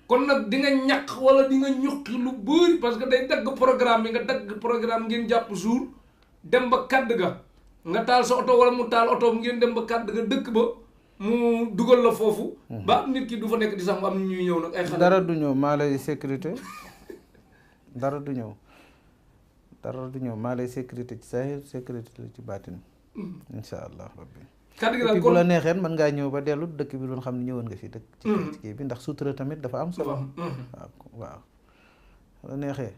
kon nag di nga ñaq wala di nga ñuqi lu bëri parce que day dagg programme bi nga dagg programme ngeen jàpp jour dem ba kàdd ga nga taal sa oto wala mu taal oto ngeen dem ba kàdd ga dëkk ba mu dugal la foofu. ba nit ki du fa nekk di sax mu am ñuy ñëw nag ay xale. dara du ñëw maa lay sécurité dara du ñëw maa lay sécurité ci saa sécurité la ci baatin. incha allah rabbi. kàddu gi daal bu la neexee mën ngaa ñëw ba dellu dëkk bi doon xam ne ñëwoon nga fi dëkk. ci kii bi ndax sutura tamit dafa am solo. waaw la neexee.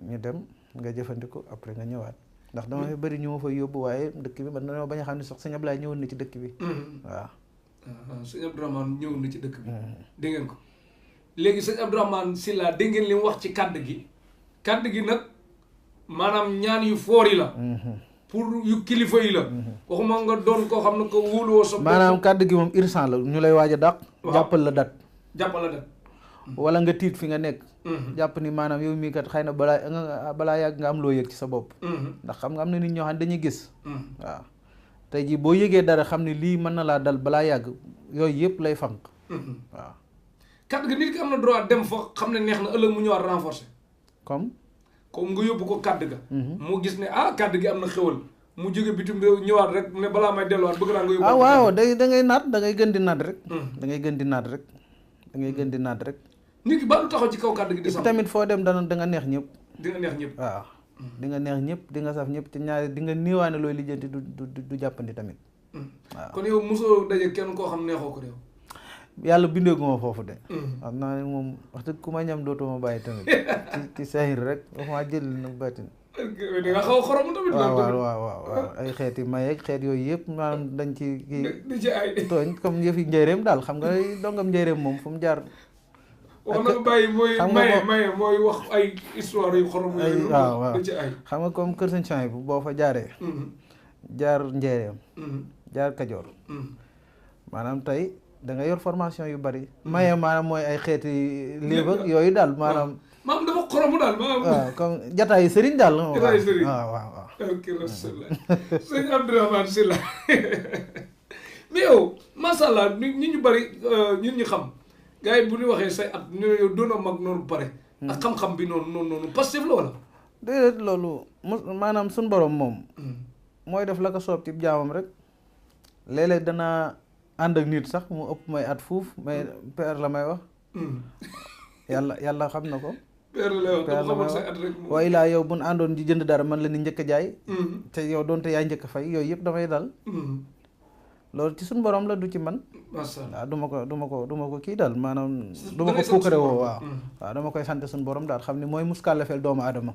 ñu dem nga jëfandikoo après nga ñëwaat ndax dama bëri ñu ma fa yóbbu waaye dëkk bi man dañoo bañ a xam ne sax sëñ Ablaye ñëwoon na ci dëkk bi. waaw. sëñ Abdourahmane ñëwoon na ci dëkk bi. dégg ngeen ko léegi sëñ Abdourahmane Sylla dégg ngeen li mu wax ci kàddu gi nag maanaam ñaan yu foor yi la. pour yu kilifa yi la. waxuma nga doon koo xam ne ko wóoluwoo sa. maanaam kàddu gi moom urgent la ñu lay waaj a dàq. jàppal la dat. wala nga tiit fi nga nekk. jàpp ni maanaam yow mii kat xëy na balaa yàgg nga am loo yëg ci sa bopp. ndax xam nga am na nit ñoo xam ne dañuy gis. waaw tey jii boo yëgee dara xam ne lii mën na laa dal balaa yàgg yooyu yëpp lay fanq. waaw. kàddu gi nit ki am na droit dem fa xam ne neex na ëllëg mu ñëwaat renforcer. comme nga yóbbu ko kàddu ga. mu gis ne kàddu gi am na xéwal mu jóge bitim réew ñëwaat rek ne balaa may delluwaat bëgg naa nga yóbbu. waaw da ngay naat da ngay gën di naat rek. da ngay gën di naat rek. nit ki ba lu taxaw ci kaw kàddu gi di tamit foo dem da nga neex ñëpp. di nga neex ñëpp. waaw di nga neex ñëpp di nga saf ñëpp te ñaari di nga néewaane looy lijjanti du jàppandi tamit. waaw kon yow mosoo daje kenn koo xam neexoo ko réew. yàlla bindeeguma foofu de. xam naa ne moom wax dëgg ku ma ñam dootoo ma bàyyi tamit. ci sahir rek waxuma jël nag baatin. da nga xaw a xorom tamit. waaw ay xeeti mayeeg xeet yooyu yëpp maanaam dañ ci kii. di ci ay tooñ comme yëfi njëreem daal xam nga dongam njëreem moom fu mu jaar. wax na bàyyi mooy maye mooy wax ay histoire yu xorom. waaw di ci ay. xam nga comme Kër Sëñ Chouaïb bu boo fa jaaree. jaar njëreem. jaar Kajoor. maanaam tey. da nga yor formation yu bari. maye maanaam mooy ay xeeti léeb ak yooyu daal maanaam. maam dafa xoromu daal maam. waaw comme jataayu sëriñ daal. jataayu sëriñ waaw. ok rasulullah sëñ Abdourahmane Sylla mais yow macha allah nit ñu bari ñun ñu xam gars yi bu ñu waxee say at ñu yow doonoo mag noonu pare. ak xam-xam bi noonu Pastef la wala. déedéet loolu maanaam suñu borom moom. mooy def la ko soob ci jaamam rek léeg-léeg danaa. ànd ak nit sax mu ëpp may at fuuf mais père la may wax. yàlla xam na ko. père la wax waaye laa yow bu nu àndoon di jënd dara man la ni njëkk a jaay. te yow doonte yaay njëkk a fay yooyu yëpp damay dal. loolu ci suñu borom la du ci man. macha allah waaw du ma ko kii daal maanaam. du ma ko puukare woo waaw dama koy sant suñu borom daal xam ne mooy muskàllafeel doomu aadama.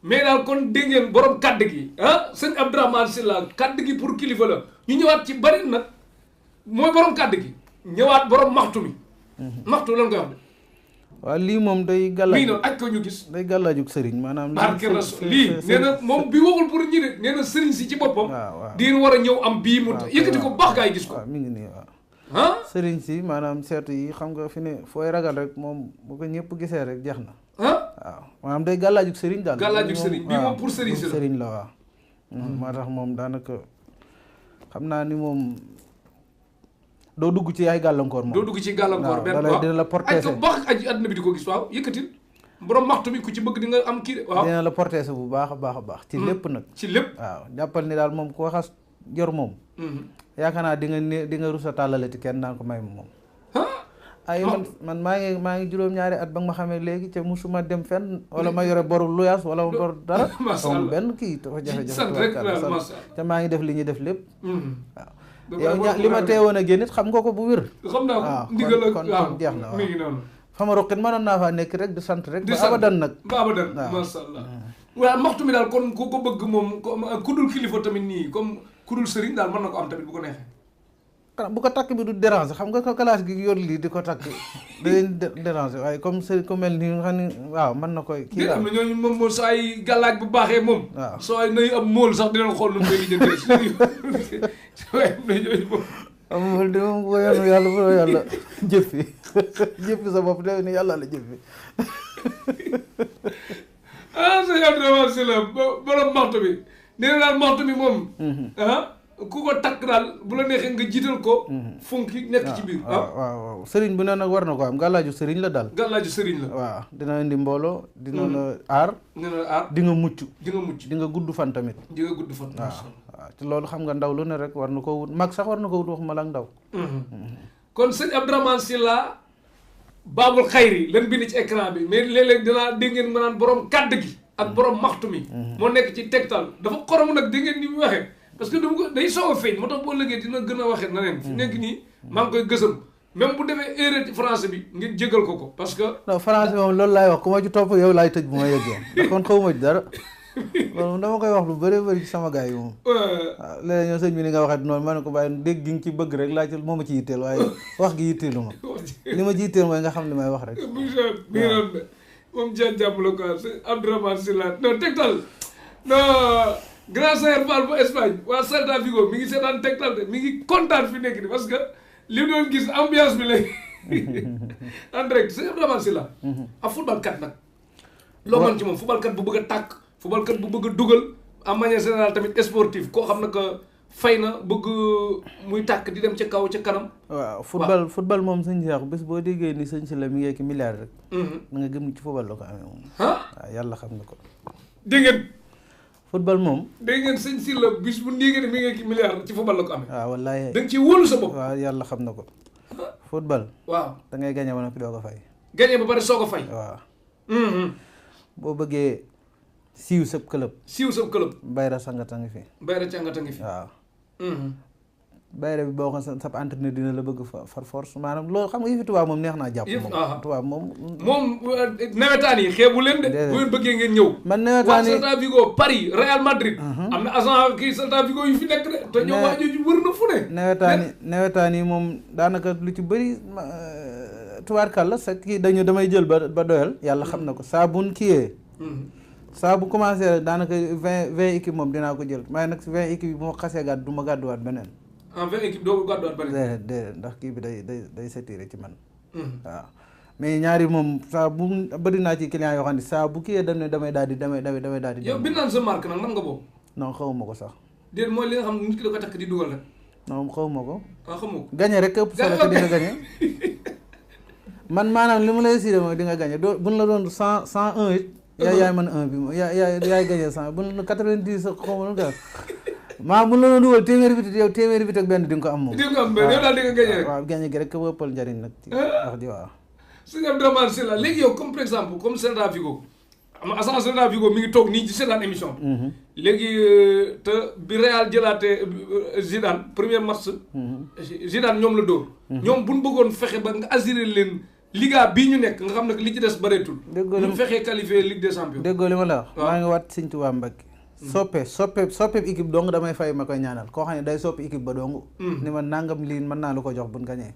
mais daal kon dégg ngeen borom kàdd gi sëñ Abdourahmane Sylla kàdd gi pour kilifa la ñu ñëwaat ci bari nag. mooy borom kàddu gi ñëwaat borom maxtu mi. maxtu lan koy wax de. waaw lii moom day. gàllaaju mii noonu ak ko ñu gis. day gàllaajug sëriñ maanaam. lii nee na moom bi waxul pour ñi de nee na sëriñ si ci boppam. waaw di war a ñëw am bii mu. yëkkati ko baax gaa yi gis ko. waaw mi ngi nii waaw. sëriñ si maanaam seetu yi xam nga fi ne fooy ragal rek moom bu ko ñëpp gisee rek jeex na. waaw maanaam day gàllaajug sëriñ daal. gàllaajug sëriñ bii moom pour sëriñ si la sëriñ la waaw. moo tax moom daanaka xam naa ni moom doo dugg ci ay gàllankoor moom. doo dugg ci gàllankoor benn waaw dina la protéger ay baax aji àdduna bi di ko gis waaw yëkkatil borom maxtu bi ku ci bëgg di nga am kii de waaw. dina la protéger bu baax a baax a baax. ci lépp nag ci lépp. waaw jàppal ni daal moom koo xas yor moom. yaakaar naa di nga rus a tàllalati kenn daan ko may moom. ay man maa ngi juróom-ñaari at ba nga ma xamee léegi ca musuma dem fenn wala ma yore boru luyaas wala ma bor dara. amul benn kii dafa jafe-jafe te maa ngi def li ñuy def lépp. waaw yow li ma teewoon a génn it xam nga ko bu wér. xam naa ko ndigal ak kon jeex na mi ngi noonu. fa ma roqit mënoon naa faa nekk rek di sant rek. ba abadan nag ba abadan masha Allah. waaw maxtu mi daal kon ku ko bëgg moom ku dul kilifa tamit nii comme ku dul sëriñ daal mën na ko am tamit bu ko neexee. bu ko takk bi du déranger xam nga ko classe gi yor lii di ko takk da leen déranger waaye comme sëriñ ku mel nii nga xam ne waaw mën na koy kii am na ñooñu moom soo ay gàllaaj bu baaxee moom waaw soo ay nañu am móol sax dinañ xool nu mu koy lijjantee waaye am na ñooñu moom amul di moom boo yoonu yàlla bu yàlla jëffi jëffi sa bopp de ni yàlla la jëffi sëñ Abdourahmane Sylla borom maxtu bi nee na daal maxtu bi moom ku ko takk daal bu la neexee nga jiital ko funki nekk ci biir waaw sëriñ bu ne nag war na ko am gàllaaju sëriñ la daal gàllaaju sëriñ la waaw dina indi mbooloo dina la aar di nga mucc di nga gudd fan tamit di nga gudd fan waaw te loolu xam nga ndaw lu ne rek war na ko wut mag sax war na ko wut wax ma la ak ndaw kon sëñ Abdourahmane Sylla Babul Xayri lan bind ci écran bi mais léeg-léeg dinaa dégg ngeen ma naan borom kàdd gi ak borom maxtu mi moo nekk ci tegtal dafa xorom nag dégg ngeen ni mu waxee parce que dama ko day soog a feeñ moo tax boo lëgee dina gën a waxee na leen fi nekk nii maa ngi koy gësam même bu defee erreur ci français bi ngeen jégal ko parce que non français moom loolu laay wax ku ma ci topp yow laay tëj bu ma yeggee ndax kon xaw ma ci dara loolu dama koy wax lu bëri bëri ci sama gars yi moom waaw léeg-léeg ñoo sëñ bi ni nga waxee noonu ma ne ko bàyyi dégg gi nga ci bëgg rek laa ci moo ma ci yitteel waaye wax gi yitteelu ma li ma ci yitteel mooy nga xam li may wax rek bi ngi noonu de moom jàpp la quoi Abdourahmane Sylla non tegtal non grand Sayer Fall bu Espagne waa Celta Vigo mi ngi seetaan tegtal de mi ngi kontaan fi nekk ni parce que li doon gis ambiance bi lay en direct c'est Abdourahmane Sylla ak football kat nag loo mën ci moom football kat bu bëgg a tàkk football kat bu bëgg a dugal en manière générale tamit sportif koo xam ne que fay na bëgg muy tàkk di dem ca kaw ca kanam waaw football moom sëñ Cheikh bés boo déggee ni sëñ Sylla mi ngi ki milliard rek da nga gëm ci football la ko amee moom waaw yàlla xam na ko dégg ngeen football moom dégg ngeen sëñ Sylla bis bu nii ngeen mi ngi ki milliard ci football la ko amee waaw wallaay da nga ciy wóolu sa bopp waaw yàlla xam na ko football waaw da ngay gagné ba noppi doo ko fay gagné ba pare soo ko fay waaw boo bëggee siiw sab club bayra sangata ngi fi waaw bayra bi boo ko sab entraîneur dina la bëgg far force maanaam loolu xam nga yëfi tubaab moom neex naa jàpp moom tubaab moom nawetaan yi xeebu leen de bu ngeen bëggee ngeen ñëw man nawetaan yi Celta Vigo Paris Real Madrid am na agent kii Celta Vigo yu fi nekk de te ñoom waa jooju wër na fu ne nawetaan yi moom daanaka lu ci bëri tubaarkàlla sa kii damay jël ba doyal yàlla xam na ko saa buñ kiyee saa bu commencé rek daanaka 20 équipe moom dinaa ko jël waaye nag 20 équipe yi bu ma xasee gàddu du ma gàdduwaat beneen en 20 équipe doo ko gàdduwaat beneen déedéet ndax kii bi day saturé ci man waaw mais ñaari moom saa bu bëri naa ci client yoo xam ne saa bu kii dem ne damay daal di yow bi naan sa marque nag man nga boobu non xawuma ko sax déedéet mooy li nga xam ne nit ki da ko takk di dugal rek non xawuma ko xamoo ko gañe rek ëpp solo ko di nga gañe man maanaam li mu lay siide mooy di nga gañe doo buñ la doon 101 it yaay mën 1 bi moom yaay gagné 100 bu 90 sa xaw ma lu def maa bu la doon dugal téeméeri bit yow téeméeri bit ak benn di nga ko am moom. di nga ko am benn yow daal di nga gagné rek. waaw gagné gi rek ko ëppal njariñ nag. wax ji waaw. sëñ Abdourahmane Sylla léegi yow comme par exemple comme Celta Vigo am na agent Celta Vigo mi ngi toog nii ci seetaan émission bi. léegi te bi Real jëlaatee Zidane premier match. Zidane ñoom la dóor. ñoom bu ñu bëggoon fexe ba nga assuré leen. Liga bii ñu nekk nga xam ne li ci des bëreetul. déggoo li mu fexee qualifier Ligue des Champions. déggoo li ma la wax. maa ngi waat Sëñ Tuubaa Mbàkke. soppe équipe dong damay fay ma koy ñaanal koo xam ne day soppi équipe ba dong. ni ma nangam lii mën naa lu ko jox buñ gañee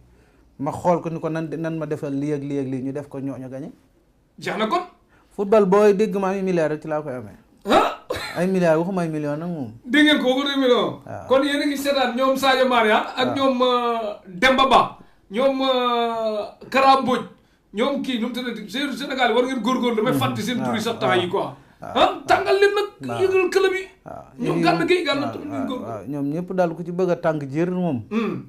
ma xool ko ni ko nan ma defal lii ak lii ak lii ñu def ko ñooñu gañe. jeex na kon. football booy dégg ma ay milliards rek ci laa koy amee. ay milliards waxuma ay millions nag moom. dégg ngeen ko waxu millions. waaw kon yéen a ngi seetaan ñoom Sadio Mané ak ñoom Demba Ba. ñoom Kara Mbodj ñoom kii nu mu tuddati Sénégal war ngeen góorgóorlu damay fàtte seen tur yi sax temps yi quoi tàngal leen nag yëgal club yi ñoom gànn gi gànn tamit ñu góor waaw ñoom ñëpp daal ku ci bëgg a tànk jër moom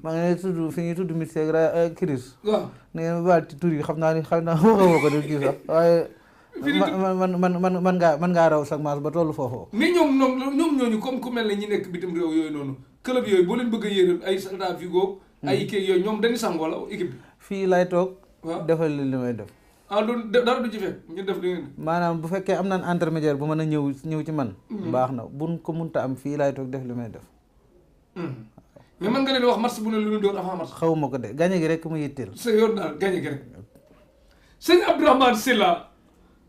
maa ngi lay tudd fi ñuy tudd ministère Kiris waaw na ngeen baal ci tur yi xam naa waxoo ko de kii sax waaye man ngaa raw sax maas ba tollu foofu mais ñoom ñooñu comme ku mel ne ñi nekk bitim réew yooyu noonu club yooyu boo leen bëgg a yéeral ay Celta Vigo ay kii yooyu ñoom dañuy sang wala équipe bi fii lay toog waaw defal li may def loolu dara du ci fekk ñu def li ngeen maanaam bu fekkee am naan intermédiaire bu mën a ñëw ci man baax na buñ ko munta am fii laay toog def li may def mais mën nga leen wax match bu ne lu ñu doon avant match xawuma ko de gañe gi rek mu yitteel sa yoon daal gañe gi rek sëñ Abdourahmane Sylla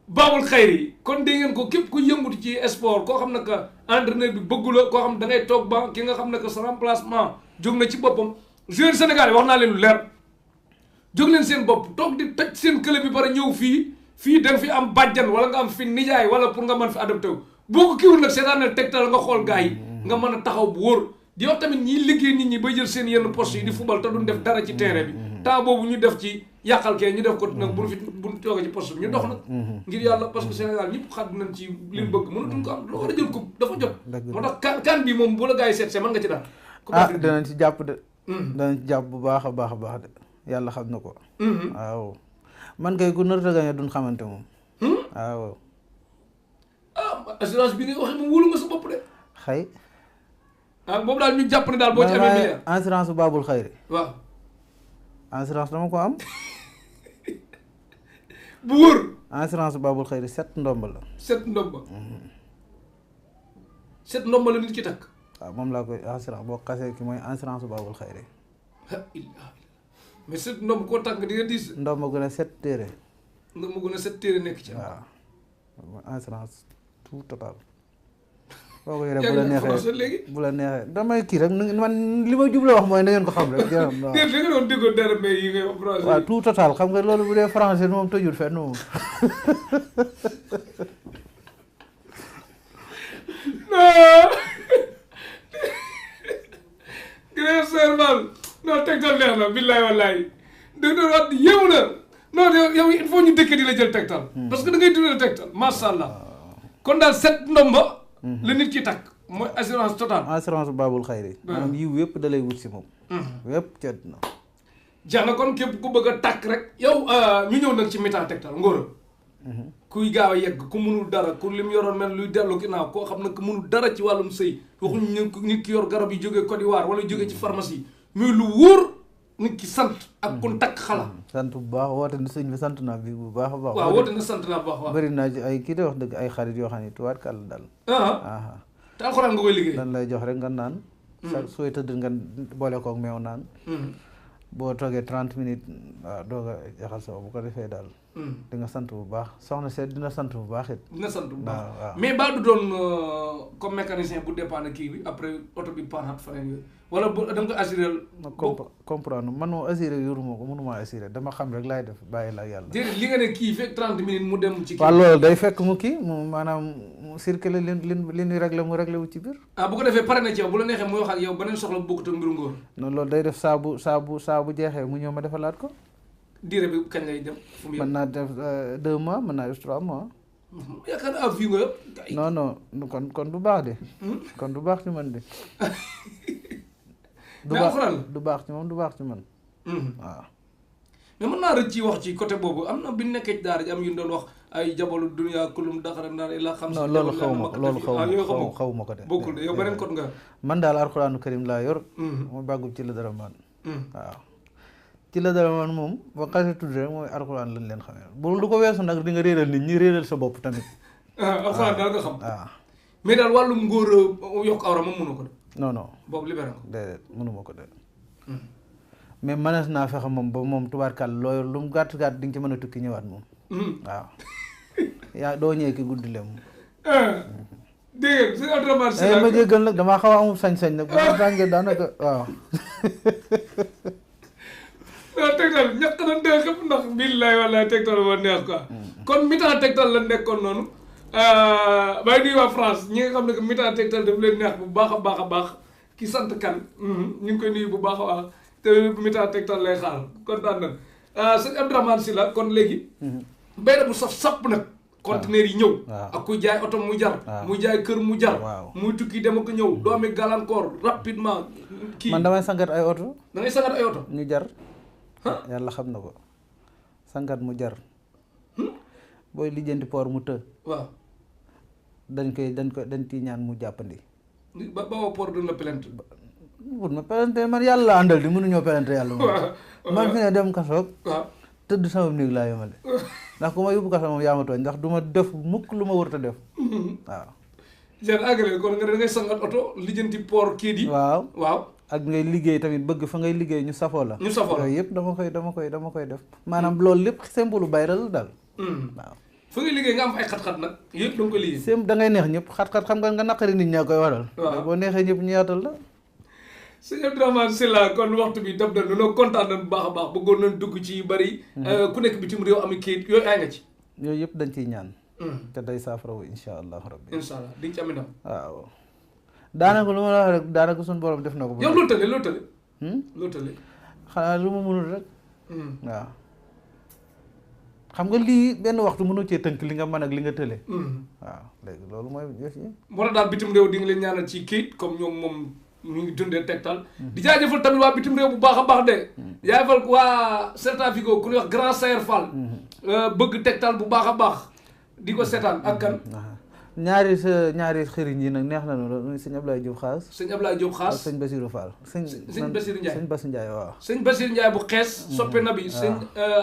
Babul Khayri kon dégg ngeen ko képp ku yëngutu ci sport koo xam ne que entraîneur bi bëggu la koo xam da ngay toog ba ki nga xam ne que sa remplacement jóg na ci boppam joueur Sénégal yi wax naa leen lu leer jóg leen seen bopp toog di toj seen club bi pare ñëw fii da nga fi am bàjjan wala nga am fi nijaay wala pour nga mën fi adopté wu boo ko kiiwul nag seetaanal tegtal nga xool gars yi nga mën a taxaw bu wóor di wax tamit ñiy liggéey nit ñi bay jël seen yenn poste yi di football te duñ def dara ci terrain bi temps boobu ñu def ci yàqal kee ñu def ko nag buñ toogee ci poste bi ñu dox nag ngir yàlla parce que Sénégal ñëpp xadd nañ ci liñ bëgg mënatuñ ko am loo war a jël coupe dafa jot moo tax kan bi moom bu la gars yi seet see mën nga ci daal danañ ci jàpp de danañ ci jàpp bu baax a baax a baax de yàlla xam na ko waaw man kay ku narta gañe duñ xamante moom waaw assurance bi nga waxee moom wóolu nga sa bopp de xëy boobu daal ñu jàpp ne daal boo ci amee milliard assurance bu Babul Khayri waaw assurance dama ko am bu wóor assurance bu Babul Khayri 7 ndomba la 7 ndomba 7 ndomba la nit ki takk waaw moom laa koy assurance boo xasee ki mooy assurance bu Babul Khayri mais 7 ndomb koo takk di nga diis ndomba gën a 7 téere ndomba gën a 7 téere nekk ci waaw assurance tout total boo ko yoree bu la neexee damay kii rek man li ma jublu wax mooy na ngeen ko xam rek jërëm waaw da nga doon déggoon dara mais yi ngay wax français waaw tout total xam nga loolu bu dee français moom tëjul fenn moom gré serval non tegtal neex na billaay wallaay docteur Wade yéemu na non yow il faut ñu dëkk di la jël tegtal parce que da ngay dundal tegtal masha Allah kon daal 7 ndomba la nit ki takk mooy assurance totale assurance bu Babul Khayri maanaam yiw yëpp da lay wut si moom yëpp ci àddina jeex na kon képp ku bëgg a takk rek yow ñu ñëw nag ci mi-temps tegtal ngóora kuy gaaw a yegg ku mënul dara ku lim yoroon mel luy dellu ginnaaw koo xam ne que mënul dara ci wàllum sëy waxuñu nit ki yor garab yi jógee Côte d'Ivoire wala jógee ci pharmacie muy lu wóor nit ki sant ak kun takk xala sant bu baax woote na sëñ bi sant naa bi bu baax a baax waaw woote na sant naa bu baax waaw bëri naa ci ay kii de wax dëgg ay xarit yoo xam ne tuwaat kàll daal te alxuraan nga koy liggéey dan lay jox rek nga naan sooy tëdd nga boole koog meew naan boo toogee 30 minutes waaw doog a jaxasoo bu ko defee daal di nga sant bu baax soxna seet dina sant bu baax it dina sant bu baax mais baa du doon comme mécanicien bu dépanne kii bi après oto bi panat faneen yooyu wala bu da nga ko assuré comprendre man moom assuré yoruma ko mënuma assuré dama xam rek laay def bàyyi la yàlla déedéet li nga ne kii fekk 30 minutes mu dem ci kii waaw loolu day fekk mu kii mu maanaam mu circulé li ñu réglé mu réglé wu ci biir bu ko defee pare na ci yow bu la neexee muy wax ak yow beneen soxla bu bokkut ak mbiru ngóor non loolu day def saa bu jeexee mu ñëw ma defalaat ko diire bi kañ lay dem fu mu mën naa def 2 mois mën naa def 3 mois yaakaar naa vie nga yëpp non kon du baax de kon du baax ci man de du baax ci moom du baax ci man waaw mais mën naa rëcc ci wax ci côté boobu am na bi nekkee ci daara ji am yu doon wax ay jabalu dunya kulum daxara naar ila xam non loolu xaw ma ko de bokkul de yow beneen côté nga man daal alxuraanu karim laa yor mooy bàggul ci la dara maan waaw ci la dara man moom ba xasee tudd rek mooy alxuraan lañ leen xamee bu du ko weesu nag di nga réeral nit ñi réeral sa bopp tamit alxuraan daal nga xam waaw mais daal wàllum ngóor yokk awra moom mënu ko de non boobu libéré ko déedéet mënuma ko de mais mënees naa fexe moom ba moom tubaarkàll looy lu mu gàtt di nga ci mën a tukki ñëwaat moom waaw yaa doo ñëwee ki guddi lem dégg nga Abdourahmane Sylla ma jéggal nag damaa xaw a amul sañ-sañ nag bu ma tàngee daanaka waaw non tegtal ñàkk na dee xëpp ndax billaay wallaay tegtal ba neex quoi kon mi-temps tegtal la nekkoon noonu bay nuyu waa France ñi nga xam ne que mi-temps tegtal daf leen neex bu baax a baax ki sant kan ñu ngi koy nuyu bu baax a baax te mi-temps tegtal lay xaar kontaan na sëñ Abdourahmane Sylla kon léegi mbay na bu saf sapp nag conteneur yi ñëw ak kuy jaay oto mu jar muy jaay kër mu jar muy tukki dem ak ñëw doo amee gàllankoor rapidement kii man damay sangat ay oto da ngay sangat ay oto ñu jar yàlla xam na ko sangat mu jar booy lijjanti port mu të waaw dañ ciy ñaan mu jàppandi ba wa port du la plainte wut ma plainte man yàlla la àndal di mënuñoo plainte yàlla moom man fi ne dem kasoog tëdd sama néeg laa yemale ndax ku ma yóbbu kaso moom yaa ma tooñ ndax du ma def mukk lu ma warut a def waaw jean agré kon nga da ngay sangat oto lijjanti port kii di waaw ak ngay liggéey tamit bëgg fa ngay liggéey ñu safoo la yooyu yëpp dama koy def maanaam loolu lépp symbole bayra la daal waaw fa ngay liggéey nga am ay xat-xat nag yëpp da nga koy liggéey da ngay neex ñëpp xat-xat xam nga naqari nit ñaa koy waral boo neexee ñëpp ñu yaatal la sëñ Abdourahmane Sylla kon waxtu bi dab na noo kontaan nañ bu baax a baax bëggoon nañ dugg ci yu bëri ku nekk bitim réew am kayit yooyu ay nga ci yooyu yëpp dañ ciy ñaan te day saafarawu insha allahu rabbi insha allah di nga ci am ndam waaw daanaka lu ma la wax rek daanaka suñu borom def na ko yow loo tële xanaa lu ma mënul rek waaw xam nga lii benn waxtu mënoo cee tënk li nga mën ak li nga tële waaw léegi loolu mooy yëf yi moo tax daal bitim réew di nga leen ñaanal ci kayit comme ñoom moom ñu ngi dundee Tektal di jaajëfal tamit waa bitim réew bu baax a baax de jaajëfal waa Certafico ku ñuy wax Grand Sayer Fall bëgg Tektal bu baax a baax di ko seetaan ak kan ñaari xëriñ yi nag neex na noonu sëñ Ablaye Diop Xaas sëñ Ablaye Diop Xaas sëñ Basirou Fall sëñ Basirou Ndiaye sëñ Basirou Ndiaye waaw sëñ Basirou Ndiaye bu xees soppe na bi sëñ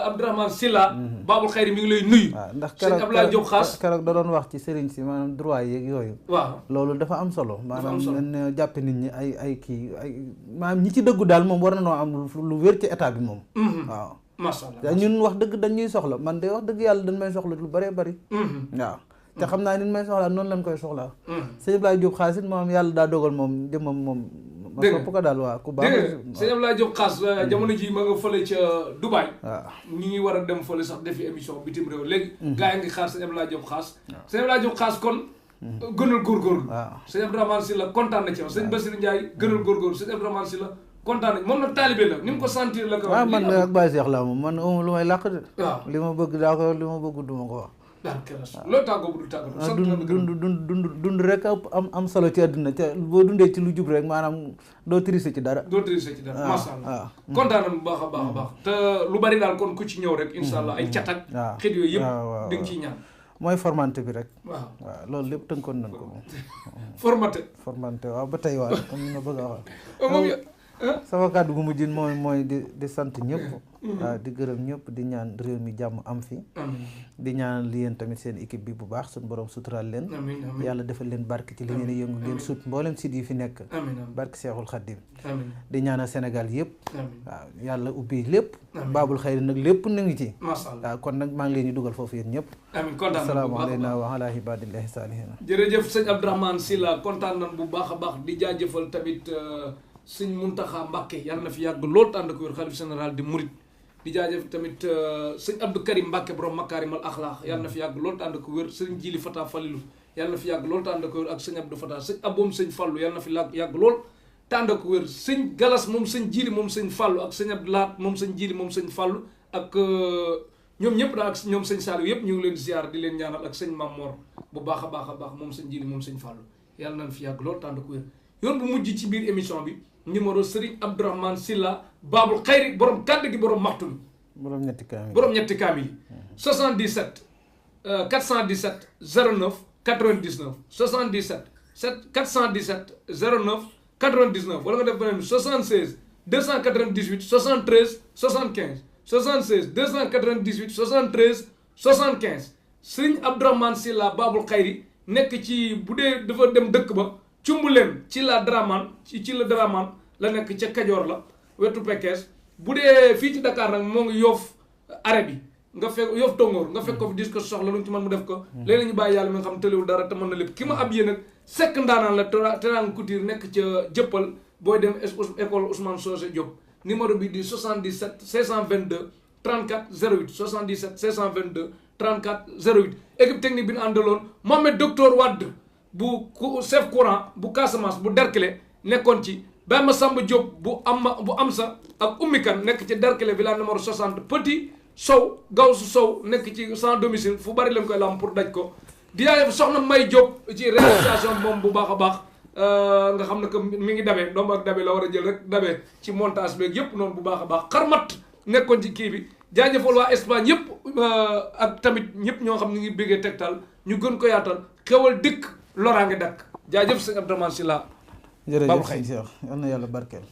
Abdourahmane Sylla Babul Xayri mi ngi lay nuyu waaw ndax sëñ Ablaye Diop Xaas keroog da doon wax ci sëriñ si maanaam droit yeeg yooyu waaw loolu dafa am solo maanaam nen jàppe nit ñi ay kii ay maanaam ñi ci dëggu daal moom war na noo am lu wér ci état bi moom waaw masha Allah ñun wax dëgg dañuy soxla man de wax dëgg yàlla dañ may soxla lu bëree bëri waaw te xam naa ni may soxlaa noonu lañ koy soxlaa sëñ Ablaye Diop Xaas it moom yàlla daa dogal moom jëmmam moom ma sopp ko daal waa ku baax sëñ Ablaye Diop Xaas jamono ji ma nga fële ca Dubaï waaw ñu ngi war a dem fële sax defi émission bitim réew léegi gars yi ngi xaar sëñ Ablaye Diop Xaas sëñ Ablaye Diop Xaas kon gënal góorgóorlu waaw sëñ Abdourahmane Sylla kontaan na ci yow sëñ Basirou Ndiaye gënal góorgóorlu sëñ Abdourahmane Sylla kontaan nañ moom nag taalibe la ni mu ko sentir la ko waaw man ak Baye Cheikh laa moom man lu may làq de waaw li ma bëgg daa ko li ma bëgg duma ko wax loolu tàggoo bu dul tàggoo dund rek am solo ci àdduna te boo dundee ci lu jub rek maanaam doo triser ci dara masha Allah kontaan nañ bu baax a baax a baax te lu bari daal kon ku ci ñëw rek insha Allah ay cat ak xet yooyu yëpp di nga ciy ñaan mooy formanté bi rek waaw loolu lépp tënkoon nañ ko moom formanté waaw ba tey waaw comme ni ma bëgg a wax sama kàddu gu mujj mooy di sant ñëpp waaw di gërëm ñëpp di ñaan réew mi jàmm am fi di ñaan li yéen tamit seen équipe bi bu baax suñu borom suturaal leen yàlla defal leen barke ci li ngeen yëngu ngeen sut mboolem sit yi fi nekk barke Seexul Xaddim di ñaanal Sénégal yëpp waaw yàlla ubbi lépp Babul Xayri nag lépp na ngi ci waaw kon nag maa ngi leen di dugal foofu yéen ñëpp assalaamu alayna wa ala ibadillahi saalihiina jërëjëf sëñ Abdourahmane Sylla kontaan nañ bu baax a baax di jaajëfal tamit sëñ Muntaxa Mbàkke yàlla na fi yàgg lool tànd ko wér xalif général di Murid di jaajëf tamit sëñ Abdou Karim Mbàkke borom Makaarimal Axlaaq yàlla na fi yàgg lool tànd ko wér sëñ Jili Fata Falilu yàlla na fi yàgg lool tànd ko wér ak sëñ Abdou Fata sëñ Aboom sëñ Fallu yàlla na fi yàgg lool tànd ko wér sëñ Galas moom sëñ Jili moom sëñ Fallu ak sëñ Abdou Lahat moom sëñ Jili moom sëñ Fallu ak ñoom ñëpp daal ak ñoom sëñ Saliou yëpp ñu ngi leen ziar di leen ñaanal ak sëñ Mamor bu baax a baax moom sëñ Jili moom sëñ Fallu yàlla nañ fi yàgg lool tànd ko wér yoon bu mujj ci biir émission bi numéro Serigne Abdourahmane Sylla Babul Xayri borom kàddu gi borom maxtu mi borom ñetti kaam yi 77 417 09 99 77 417 09 99 wala nga def beneen 76 298 73 75 76 298 73 75 Serigne Abdourahmane Sylla Babul Xayri nekk ci bu dee dafa dem dëkk ba Cumbuleen ci la Dramane ci la Dramane la nekk ca Kajoor la wetu Pekes bu dee fii ci Dakar nag moo ngi Yoff arrêt bi nga fekk Yoff Tongoor nga fekk ko fi dis ko soxla lu ñu ci mën mu def ko léeg-léeg ñu bàyyi yàlla mi nga xam tëlewul dara te mën na lépp ki ma ab yéen nag sekk ndaanaan la Teranga Couture nekk ca Jëppal booy dem école Ousmane Socé Diop numéro bi di 77 522 34 08 77 522 34 08 équipe technique bi ñu àndaloon Mohamed docteur Wade bu chef courant bu Casamance bu Derklé nekkoon ci Baye Massamba Diop bu am sa ak Oumy Kane nekk ci Derklé villa numéro 60 Petit Sow Gawsu Sow nekk ci sans domicile fu bari leen koy lam pour daj ko di yaay soxna May Diop ci réalisation moom bu baax a baax nga xam ne que mi ngi dabee doom ak dabe la war a jël rek dabee ci montage beeg yëpp noonu bu baax a baax xarmat nekkoon ci kii bi jaajëfal waa Espagne yëpp ak tamit ñëpp ñoo xam ñu ngi bëggee Tektal ñu gën ko yaatal xewal dëkk loraange dakk jaajëf sëñ Abdourahmane Sylla jërëjëf sëñ Cheikh yal na yàlla barkeel